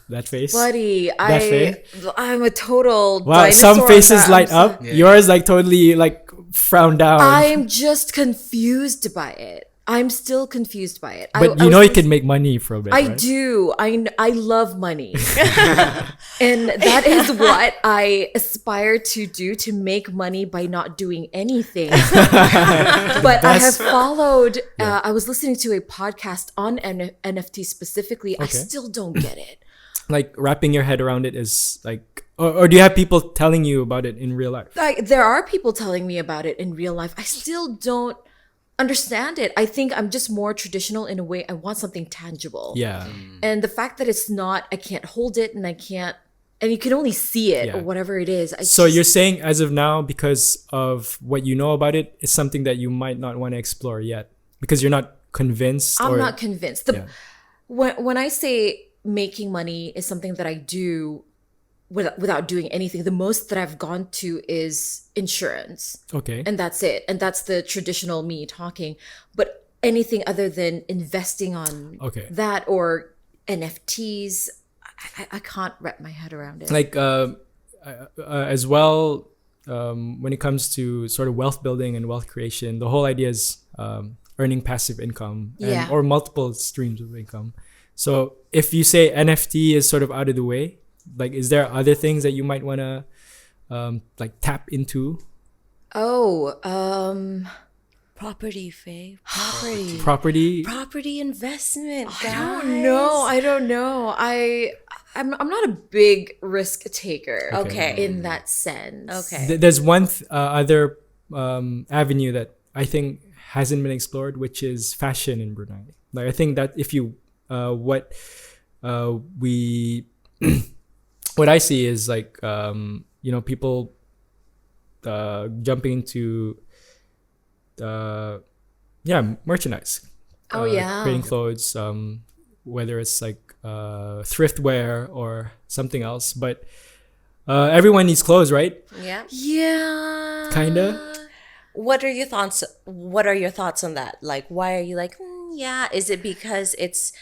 That face. Buddy, Faye? I'm a total Wow, dinosaur some on faces that. light I'm up. Yours like totally like frown down. I'm just confused by it. I'm still confused by it. But you know you can make money from it, I right? do. I love money. And that is what I aspire to do, to make money by not doing anything. But I have followed, I was listening to a podcast on NFT specifically. I still don't get it. Like wrapping your head around it is like, or do you have people telling you about it in real life? Like, there are people telling me about it in real life. I still don't understand it. I think I'm just more traditional in a way. I want something tangible. Yeah. And the fact that it's not, I can't hold it and I can't, and you can only see it or whatever it is. So you're saying as of now, because of what you know about it, it's something that you might not want to explore yet because you're not convinced? I'm not convinced. When I say making money is something that I do without doing anything, the most that I've gone to is insurance. Okay. And that's it. And that's the traditional me talking. But anything other than investing on that or NFTs, I can't wrap my head around it. Like as well, when it comes to sort of wealth building and wealth creation, the whole idea is earning passive income or multiple streams of income. So if you say NFT is sort of out of the way, like, is there other things that you might want to like tap into? Property, Faye. Property. Property Investment, guys. I don't know. I'm not a big risk taker. Okay. In that sense. Okay. There's one other avenue that I think hasn't been explored, which is fashion in Brunei. Like, I think that if you what I see is like people jumping into merchandise. Creating clothes, whether it's like thrift wear or something else. But everyone needs clothes, right? Yeah. Kinda. What are your thoughts on that? Like, why are you like, yeah? Is it because it's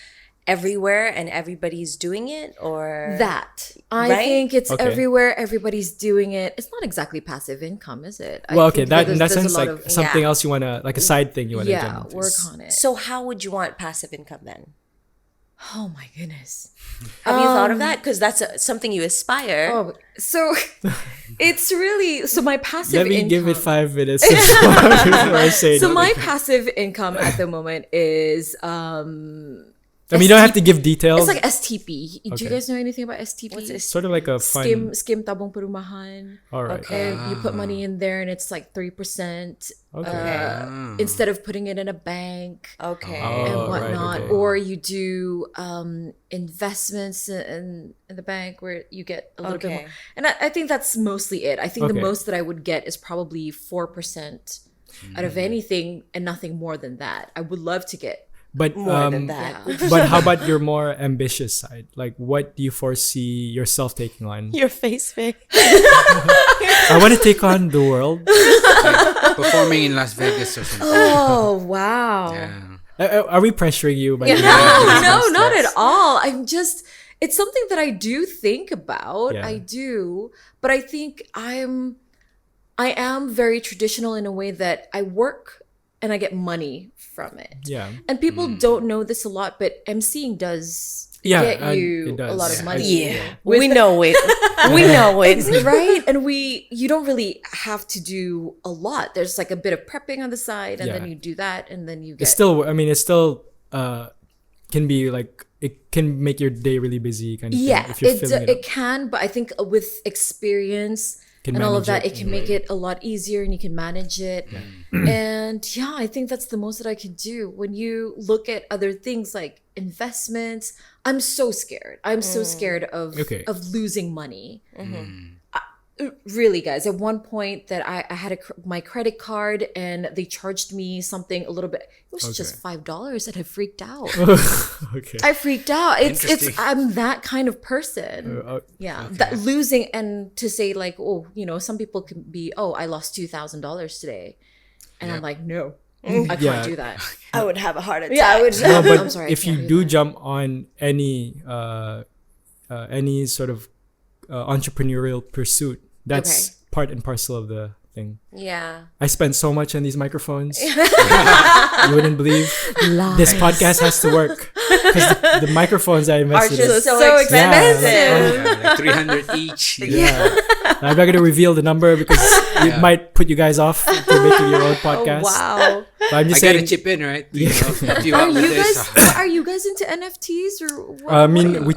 everywhere and everybody's doing it, or that I think it's everywhere, everybody's doing it. It's not exactly passive income, is it? Well, that in that sense, like something else you want to, like a side thing you want to work on it. So how would you want passive income then? Oh my goodness. Have you thought of that? Because that's something you aspire. So it's really, so my passive income. Let me give it 5 minutes before I say so my passive income at the moment is I mean, you don't have to give details. It's like STP. Do you guys know anything about STP? What's sort of like a fun... Skim tabong perumahan. All right. Okay, you put money in there and it's like 3%. Instead of putting it in a bank. And whatnot. Right, or you do investments in the bank where you get a little bit more. And I think that's mostly it. I think the most that I would get is probably 4% out of anything and nothing more than that. I would love to get more than that. But how about your more ambitious side? Like, what do you foresee yourself taking on? Your face, Faye. I want to take on the world. Like performing in Las Vegas or something. Oh, wow. Are we pressuring you? No, not at all. I'm just, it's something that I do think about. I do. But I think I am very traditional in a way that I work and I get money from it. Yeah. And people don't know this a lot, but emceeing does get you a lot of money. We know it. We know it. Right? And you don't really have to do a lot. There's like a bit of prepping on the side and then you do that and then you get... It's still can be like, it can make your day really busy kind of thing. If you're filling it can, but I think with experience and all of that, it can make it a lot easier and you can manage it. And I think that's the most that I can do. When you look at other things like investments, I'm so scared. I'm so scared of losing money. Really, guys, at one point that I had my credit card and they charged me something a little bit. It was just $5 and I freaked out. I freaked out. I'm that kind of person. That losing, and to say like, some people can be, I lost $2,000 today. And I'm like, no, I can't do that. I would have a heart attack. Yeah, I would. No, but I'm sorry, if you do jump on any sort of entrepreneurial pursuit, that's part and parcel of the thing. Yeah. I spent so much on these microphones. You wouldn't believe. Lies. This podcast has to work because the microphones I Are invested in. just so So expensive. expensive. Like 300 each. Yeah. I'm not gonna reveal the number because it might put you guys off to making your own podcast. Wow. But I'm I just gotta saying. chip in, right? You know, help you Are out with you this. guys are you guys into NFTs or what? I mean,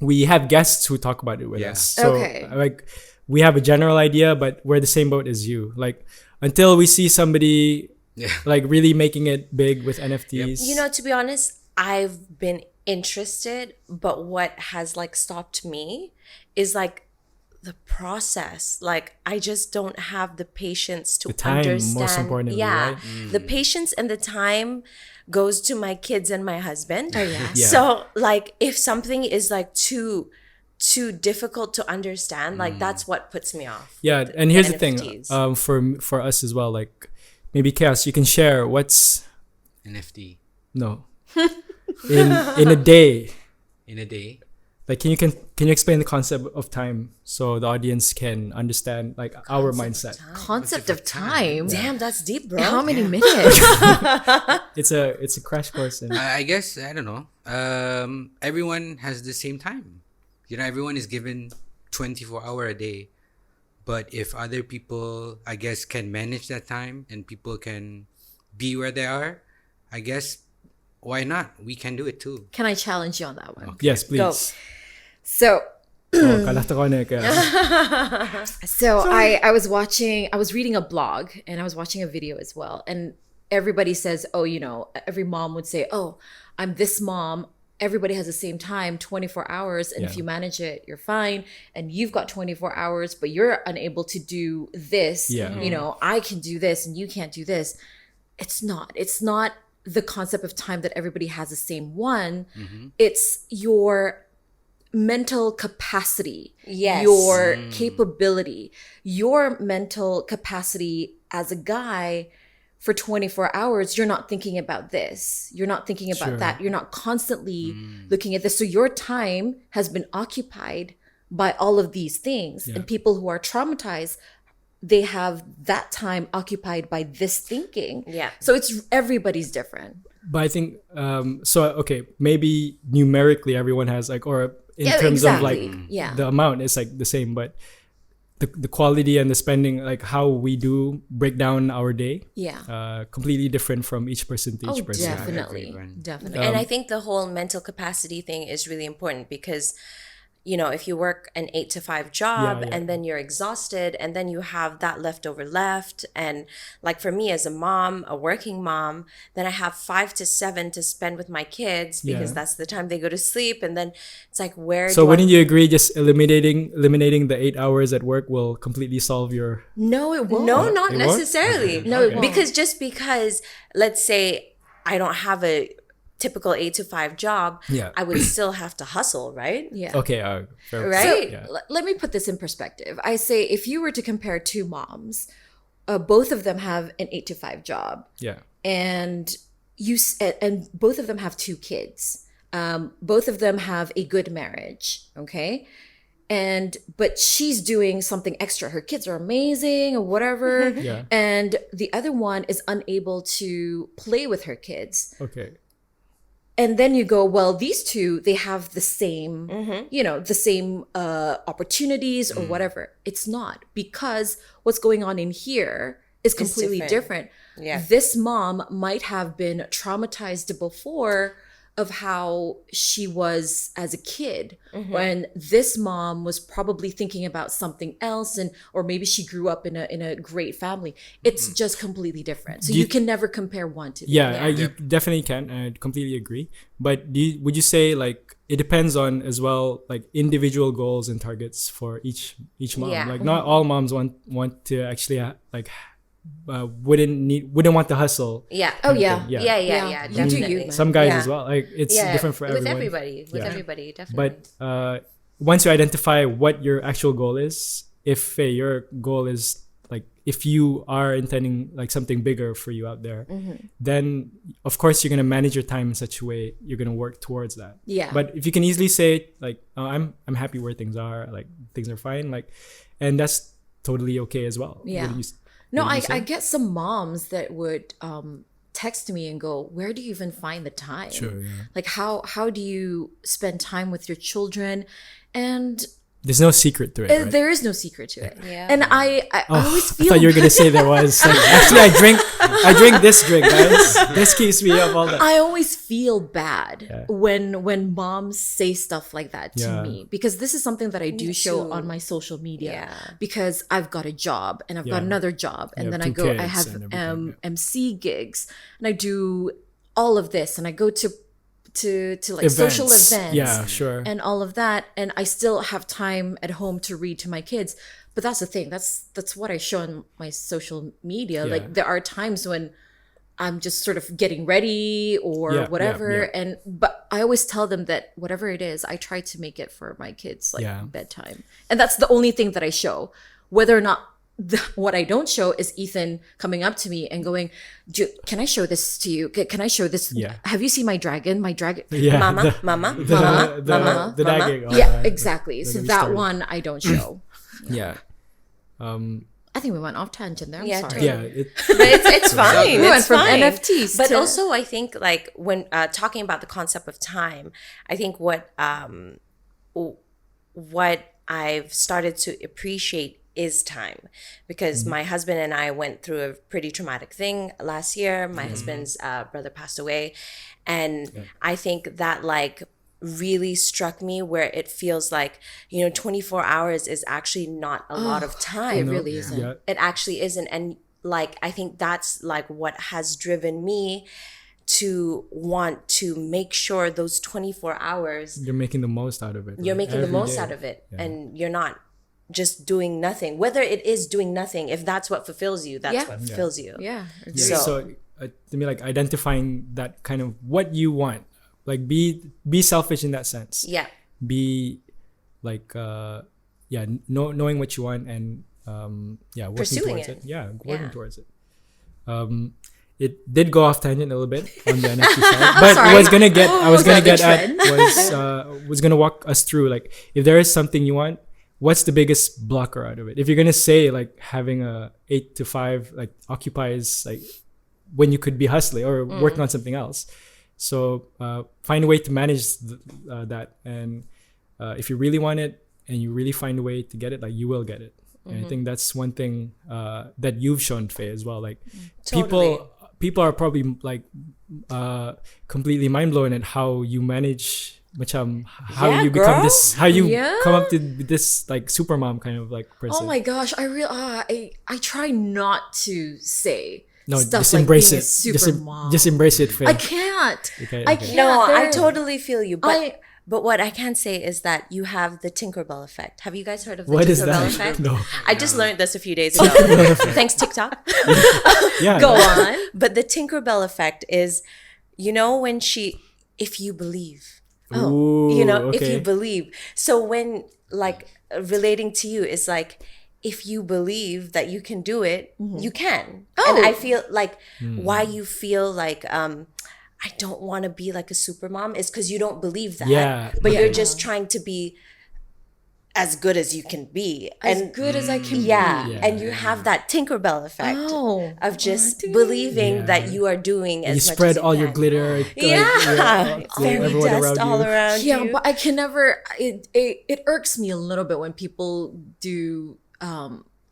we have guests who talk about it with Yeah. us. So Okay. like we have a general idea, but we're the same boat as you. Like until we see somebody Yeah. like really making it big with NFTs. You know, to be honest, I've been interested, but what has like stopped me is like the process. Like I just don't have the patience to The time, most understand. importantly, Yeah. right? The patience and the time goes to my kids and my husband. Oh, yeah. Yeah. So like if something is like too difficult to understand, like that's what puts me off. Yeah, with and here's the thing. NFTs. For us as well, like maybe Chaos, you can share what's NFT no in a day. in a day. Like can you explain the concept of time so the audience can understand like our mindset? Concept of time. Damn, that's deep, bro. How many minutes? It's a crash course in I guess I don't know. Everyone has the same time. You know, everyone is given 24-hour a day. But if other people, I guess, can manage that time and people can be where they are, I guess, why not? We can do it too. Can I challenge you on that one? Yes, please. Go. So Oh, kalahta ko na kaya. I was reading a blog and I was watching a video as well. And everybody says, oh, you know, every mom would say, oh, I'm this mom. Everybody has the same time, 24 hours. And if Yeah. you manage it, you're fine. And you've got 24 hours, but you're unable to do this. Yeah. You know, I can do this and you can't do this. It's not the concept of time that everybody has the same one. It's your mental capacity, Yes. your capability, your mental capacity as a guy for 24 hours. You're not thinking about this. You're not thinking about Sure. that. You're not constantly looking at this. So your time has been occupied by all of these things. Yeah. And people who are traumatized, they have that time occupied by this thinking. Yeah. So it's everybody's different. But I think okay, maybe numerically everyone has like, or in Yeah, terms exactly. of like Yeah. the amount is like the same, but the quality and the spending, like how we do break down our day, Yeah. completely different from each person to Oh, each person. definitely. everyone. Definitely. And I think the whole mental capacity thing is really important because, you know, if you work an 8 to 5 job Yeah. and then you're exhausted and then you have that leftover left. And like for me as a mom, a working mom, then I have 5 to 7 to spend with my kids because Yeah. that's the time they go to sleep. And then it's like, where So do wouldn't you agree just eliminating the 8 hours at work will completely solve your No, it won't. No, not It won't? necessarily. No, it won't. Because let's say I don't have a typical 8 to 5 job, Yeah. I would still have to hustle, right? Yeah. okay fair. Right? Yeah. Let me put this in perspective. I say if you were to compare two moms, both of them have an 8 to 5 job, Yeah. and and both of them have 2 kids. Both of them have a good marriage. Okay. But she's doing something extra. Her kids are amazing or whatever. Yeah. And the other one is unable to play with her kids. Okay. And then you go, well, these two, they have the same, you know, the same opportunities or whatever. It's not, because what's going on in here is completely different. Yeah. This mom might have been traumatized before of how she was as a kid, when this mom was probably thinking about something else, or maybe she grew up in a great family. It's just completely different. So you can never compare one to the Yeah, other. you definitely can. I completely agree. But would you say like it depends on as well like individual goals and targets for each mom? Yeah. Like not all moms want to actually wouldn't want to hustle. Yeah. Oh yeah. Yeah. Yeah. You do Definitely. you, man. Some guys Yeah. as well. Like it's Yeah, different for everyone. With everybody. With Yeah. everybody, definitely. But once you identify what your actual goal is, if your goal is like if you are intending like something bigger for you out there, then of course you're gonna manage your time in such a way you're gonna work towards that. Yeah. But if you can easily say like, oh, I'm happy where things are, like things are fine, like, and that's totally okay as well. Yeah. No, I get some moms that would text me and go, "Where do you even find the time? Sure, yeah. Like how do you spend time with your children?" And There's no secret to it, right? there is no secret to it. Yeah. And I always I feel thought you were gonna say there was. Like, actually, I drink this drink, guys. This keeps me up all the. I always feel bad when moms say stuff like that to Yeah. me, because this is something that I do show too. on my social media. Yeah. Because I've got a job and I've got Yeah. another job, and You then have I two go. I kids have and everything, MC gigs, and I do all of this, and I go to like social events. Yeah, sure. And all of that, and I still have time at home to read to my kids. But that's the thing. That's what I show on my social media. Yeah. Like there are times when I'm just sort of getting ready or Yeah, whatever, yeah. but I always tell them that whatever it is, I try to make it for my kids like Yeah. bedtime, and that's the only thing that I show. Whether or not what I don't show is Ethan coming up to me and going, "Can I show this to you? Can I show this? Yeah. Have you seen my dragon? My dragon." Yeah, Mama, the- mama, the, mama, the, mama, the mama. dagging, all Yeah, that. exactly. So the that story. one I don't show. Yeah. I think we went off tangent there. I'm Yeah, sorry. totally. Yeah. But it's fine. We went It's from fine. NFTs But to- also, I think like when talking about the concept of time, I think what I've started to appreciate is time, because my husband and I went through a pretty traumatic thing last year. My husband's brother passed away, and I think that like really struck me, where it feels like 24 hours is actually not a lot of It time. really isn't. Yeah. It actually isn't. And like I think that's like what has driven me to want to make sure those 24 hours You're making the most out of it. you're right? making the Every most day. out of it, and you're not just doing nothing. Whether it is doing nothing, if that's what fulfills you, that's Yeah. what fulfills you. Yeah. Yeah, So- so to me, like identifying that kind of what you want, like be selfish in that sense. Yeah. Be like knowing what you want and working Pursuing towards it. it. Yeah, working Yeah. towards it. It did go off tangent a little bit on the NFT side, but Sorry. I was gonna get Was that the at trend? was gonna walk us through, like, if there is something you want, what's the biggest blocker out of it? If you're gonna say like having a 8 to 5 like occupies like when you could be hustling or working on something else, so find a way to manage that, and if you really want it and you really find a way to get it, like you will get it. And I think that's one thing that you've shown, Faye, as well. Like Totally. people are probably like completely mind blown at how you manage, how Yeah, you become girl. this, how you Yeah. come up to this like super mom kind of like person. Oh my gosh, I try not to say No, stuff just like embrace being it. a super mom. Just embrace it, Faye. I can't. Okay, I okay. can't. No, I There- totally feel you. But I- but what I can say is that you have the Tinkerbell effect. Have you guys heard of the What Tinkerbell is that? effect? No. I just learned this a few days ago. Thanks, TikTok. Yeah. Go on. But the Tinkerbell effect is, when if you believe, Ooh, if okay. you believe. So when like relating to you is like, if you believe that you can do it, you can. And I feel like why you feel like I don't want to be like a super mom is because you don't believe that. Yeah. But you're just trying to be as good as you can be. As And good as I can yeah, be. Yeah. and you have that Tinkerbell effect Oh. of just Oh, believing Yeah. that you are doing as You much spread as you all your can. glitter. like, Yeah, fairy everyone dust around all you. around Yeah, you. but I can never. It irks me a little bit when people do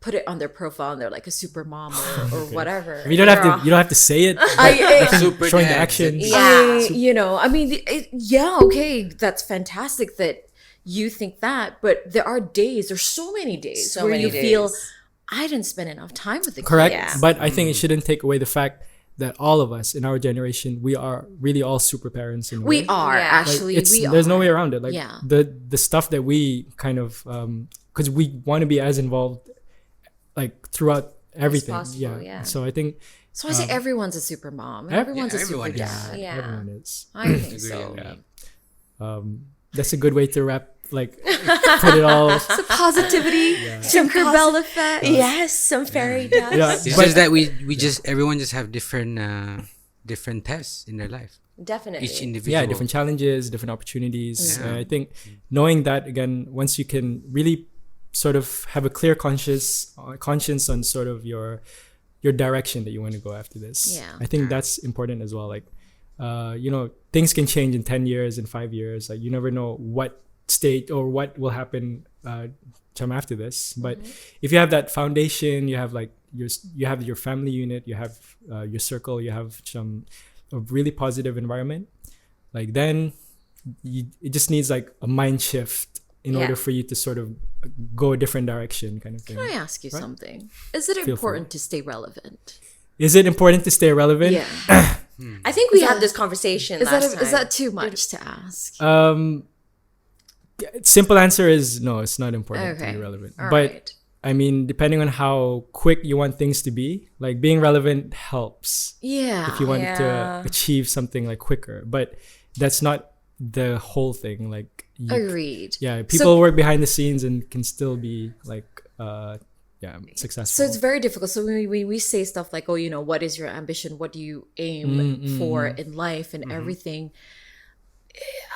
put it on their profile and they're like a super mom or whatever. You don't have to say it. Super Showing the dad. action. Yeah. I mean, okay, that's fantastic that you think that, but there are days, there's so many days So where many you feel days. I didn't spend enough time with the Correct. kids. Yeah. But I think it shouldn't take away the fact that all of us in our generation, we are really all super parents in a We way. are Yeah. Like, actually. there's no way around it. Like Yeah. the stuff that we kind of because we want to be as involved like throughout everything. possible, yeah. So I think So I say everyone's a super mom. Ev- Everyone's a super everyone is. dad. Yeah. everyone is. I think Agree so. with me. That's a good way to wrap. Like put it all. So positivity, Tinkerbell effect. Yes, some fairy dust. Yeah, It's but- just that everyone just have different tests in their life. Definitely. Each individual. yeah, different challenges, different opportunities. Yeah. I think knowing that again, once you can really sort of have a clear conscience on sort of your direction that you want to go after this. Yeah. I think that's important as well. Like, things can change in 10 years, in 5 years. Like, you never know what state or what will happen after this. But if you have that foundation, you have like you have your family unit, you have your circle, you have a really positive environment. Like, then it just needs like a mind shift in order for you to sort of go a different direction, kind of thing. Can I ask you something? Is it important to stay relevant? Is it important to stay relevant? Yeah. I think we had this conversation last time. Is that too much to ask? Simple answer is no, it's not important to be relevant. All but right. I mean, depending on how quick you want things to be, like being relevant helps. Yeah. If you want to achieve something like quicker, but that's not the whole thing. Like, Agreed. Yeah, people work behind the scenes and can still be like, successful. So it's very difficult. So when we say stuff like, oh, what is your ambition? What do you aim for in life and everything?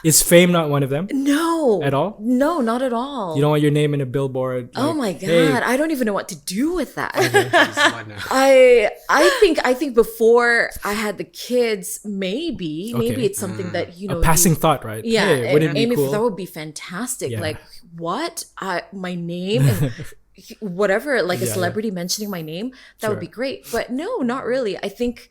Is fame not one of them? No. At all? No, not at all. You don't want your name in a billboard. Oh my God. I don't even know what to do with that. Hey. I think before I had the kids, maybe it's something that, a passing thought, right? Yeah. Hey, wouldn't it be aiming cool? for that would be fantastic. Yeah. Like, what? My name and whatever, like a celebrity mentioning my name, that would be great. But no, not really. I think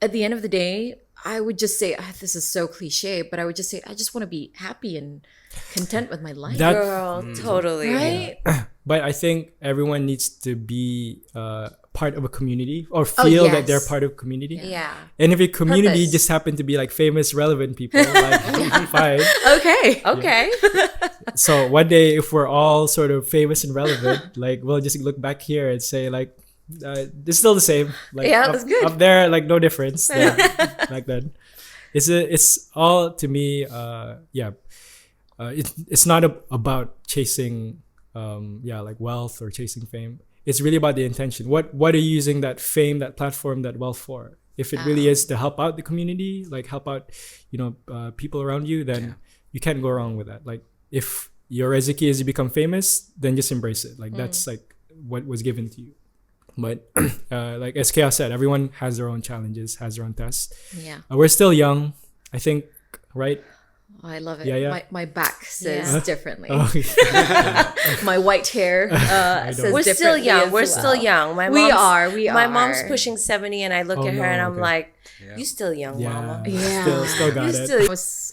at the end of the day, I would just say, this is so cliche, but I would just say, I just want to be happy and content with my life. Girl, totally. Right? But I think everyone needs to be part of a community or feel that they're part of a community. Yeah. And if your community Purpose. just happen to be like famous, relevant people, like fine. Okay. So one day, if we're all sort of famous and relevant, like we'll just look back here and say like, it's still the same. Like, that's good. Up there, like no difference. Back then, it's all to me. It's not about chasing, like wealth or chasing fame. It's really about the intention. What are you using that fame, that platform, that wealth for? If it really is to help out the community, like help out, people around you, then you can't go wrong with that. Like if your resume is you become famous, then just embrace it. Like that's like what was given to you. But like as Chaos said, everyone has their own challenges, has their own tests. Yeah. We're still young, I think, right? Oh, I love it. Yeah. My back says differently. Oh, My white hair says We're still differently young. as We're well. still young. We are. My mom's pushing 70 and I look at her and I'm like, you still young, mama. Yeah. Still got it.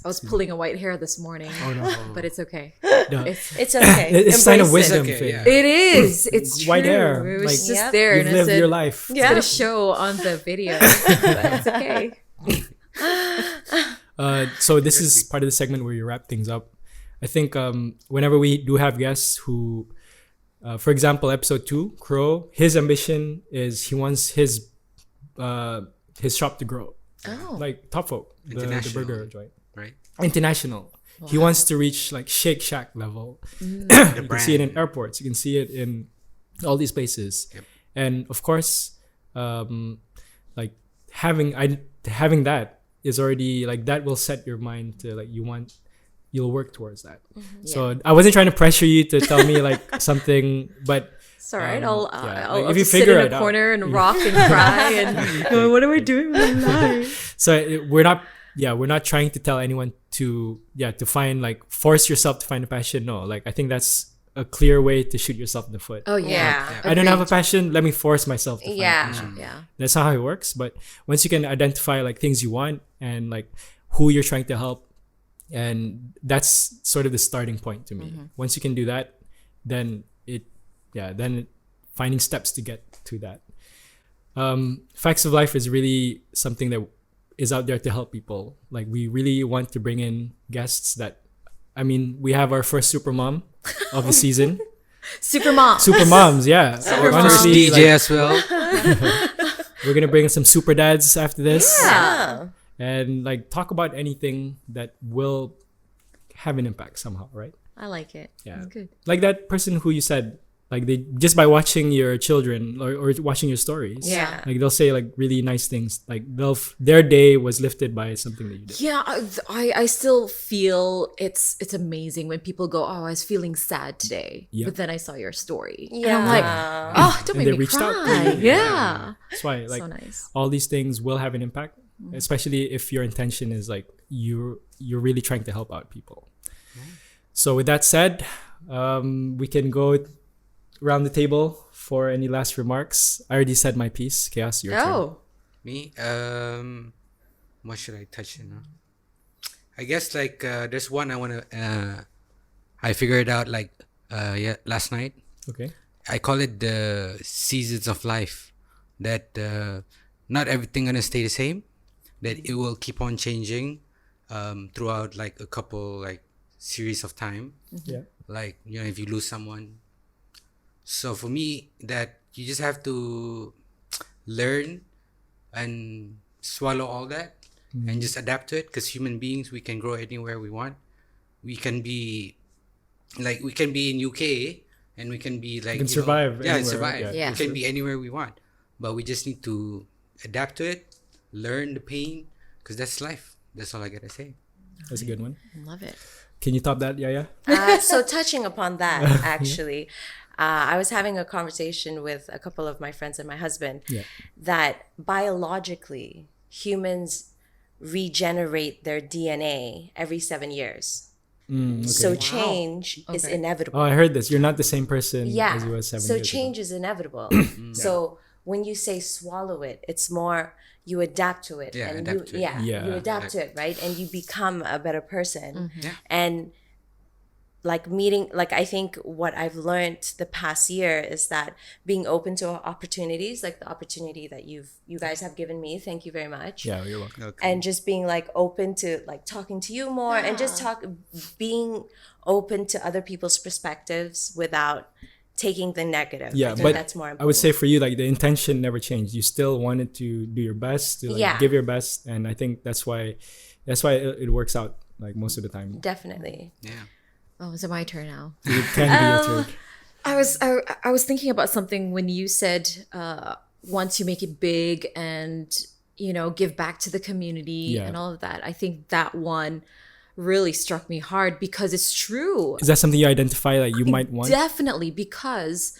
I was pulling a white hair this morning. Oh no. But it's okay. No. It's okay. It's a sign of Embrace it. wisdom. Okay, Faye. yeah. It is. It's White true. hair. It was Like, just there, You've and I lived said your life. it's gonna show on the video. But it's okay. So this is part of the segment where you wrap things up. I think whenever we do have guests who, for example, episode 2, Crow, his ambition is he wants his shop to grow. Oh. Like Top Folk, the burger joint. Right. International. Wow. He wants to reach like Shake Shack level. You can see it in airports. You can see it in all these places. Yep. And of course, like having that is already like that will set your mind to like you'll work towards that. So I wasn't trying to pressure you to tell me like something, but It's all right. I'll like, if you just sit figure in it a out. corner and rock and cry and go, what am I doing with my life? So we're not trying to tell anyone to find like force yourself to find a passion. No, like I think that's a clear way to shoot yourself in the foot. Oh yeah. I don't have a passion. Let me force myself to find a Yeah. passion. Yeah. That's not how it works. But once you can identify like things you want and like who you're trying to help, and that's sort of the starting point to me. Once you can do that, then finding steps to get to that. Facts of Life is really something that is out there to help people. Like we really want to bring in guests that, I mean, we have our first supermom of the season. Supermoms, yeah. Honestly, DJ as well. we're gonna bring in some super dads after this. Yeah. And like talk about anything that will have an impact somehow, right? I like it. Yeah. That's good. Like that person who you said like they just by watching your children or watching your stories, Yeah. like they'll say like really nice things, like their day was lifted by something that you did. Yeah, I still feel it's amazing when people go, oh, I was feeling sad today, Yep. but then I saw your story, and Yeah. I'm like, oh, don't And make they me reached out to cry. you. Yeah, That's why like so nice. all these things will have an impact, especially if your intention is like you're really trying to help out people. So with that said, we can go around the table for any last remarks. I already said my piece. Chaos, your turn. Oh, Me, what should I touch on? I guess like there's one I wanna. I figured out like last night. Okay. I call it the seasons of life. That not everything gonna stay the same. That it will keep on changing throughout like a couple like series of time. Yeah. Like if you lose someone. So for me, that you just have to learn and swallow all that and just adapt to it, because human beings, we can grow anywhere we want. We can be in UK and we can be like can survive Yeah, anywhere, survive. yeah. We can be anywhere we want, but we just need to adapt to it, learn the pain, because that's life. That's all I gotta say. That's a good one. love it. Can you top that, Yaya? So touching upon that, actually, I was having a conversation with a couple of my friends and my husband Yeah. that biologically humans regenerate their DNA every 7 years. Okay. So change is Okay. inevitable. Oh, I heard this. You're not the same person Yeah. as you was 7 So years change is inevitable. So when you say swallow it, it's more you adapt to it. Yeah, and adapt to it. Yeah. you adapt to it, right? And you become a better person. Yeah. And like meeting, like I think what I've learned the past year is that being open to opportunities, like the opportunity that you guys have given me. Thank you very much. ago. Yeah, you're welcome. Okay. And just being like open to like talking to you more and just being open to other people's perspectives without taking the negative. Yeah, I think but that's more important. I would say for you, like the intention never changed. You still wanted to do your best, to like Yeah. give your best, and I think that's why it works out like most of the time. definitely. Yeah. Oh, is it my turn now? It can be your turn. I was thinking about something when you said once you make it big and give back to the community Yeah. and all of that. I think that one really struck me hard because it's true. Is that something you identify like you might want? Definitely, because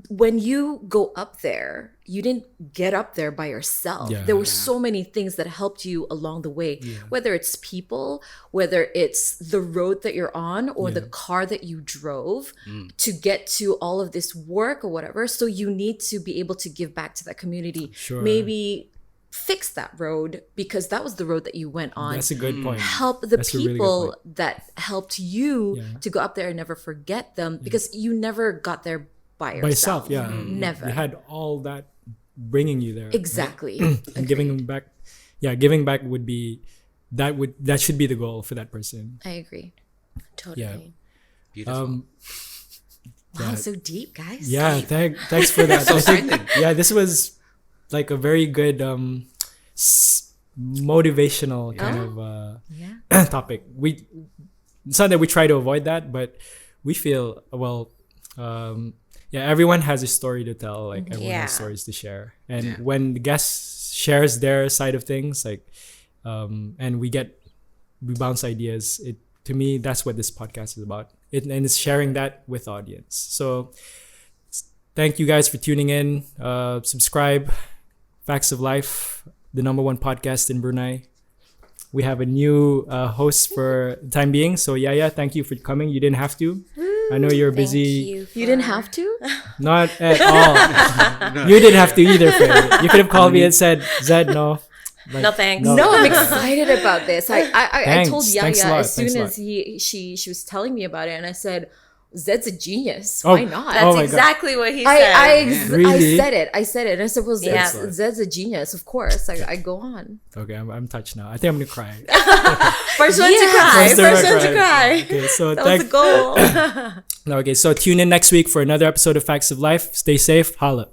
when you go up there, you didn't get up there by yourself. Yeah. There were so many things that helped you along the way, whether it's people, whether it's the road that you're on or the car that you drove to get to all of this work or whatever. So you need to be able to give back to that community. Sure. Maybe fix that road because that was the road that you went on. That's a good point. Help the That's a really good people point. that helped you Yeah. to go up there and never forget them because you never got there by By yourself. yourself, yeah. Never. You had all that bringing you there. right? Exactly. And giving them back. Yeah, giving back would be that should be the goal for that person. I agree. Totally. Beautiful. Wow, Yeah. so deep, guys. Yeah, thanks for that. So I think- excited. yeah, this was like a very good motivational kind of Yeah. topic. It's not that we try to avoid that, but we feel everyone has a story to tell. Like everyone has Yeah. stories to share, and Yeah. when the guest shares their side of things, like and we bounce ideas. To me, that's what this podcast is about. And it's sharing that with audience. So thank you guys for tuning in. Subscribe. Facts of Life, the #1 podcast in Brunei. We have a new host for the time being. So Yaya, thank you for coming. You didn't have to. I know you're Thank busy. You didn't have to? Not at all. You didn't have to either, Faye. You could have called me and said, Zed, no. Like, No thanks. No, I'm excited about this. I Thanks. told Thanks a Yaya lot. as soon Thanks a as she was telling me about it, and I said, Zed's a genius. Oh, Why not? That's Oh my God. exactly what he said. I Really? said it. I said it. And I said, well, Yeah. Zed's a genius, of course. I go on. Okay, I'm touched now. I think I'm gonna cry. First one to Yeah. cry. First First one one to to cry. Okay, so That was the goal. Okay, so tune in next week for another episode of Facts of Life. Stay safe. Holla.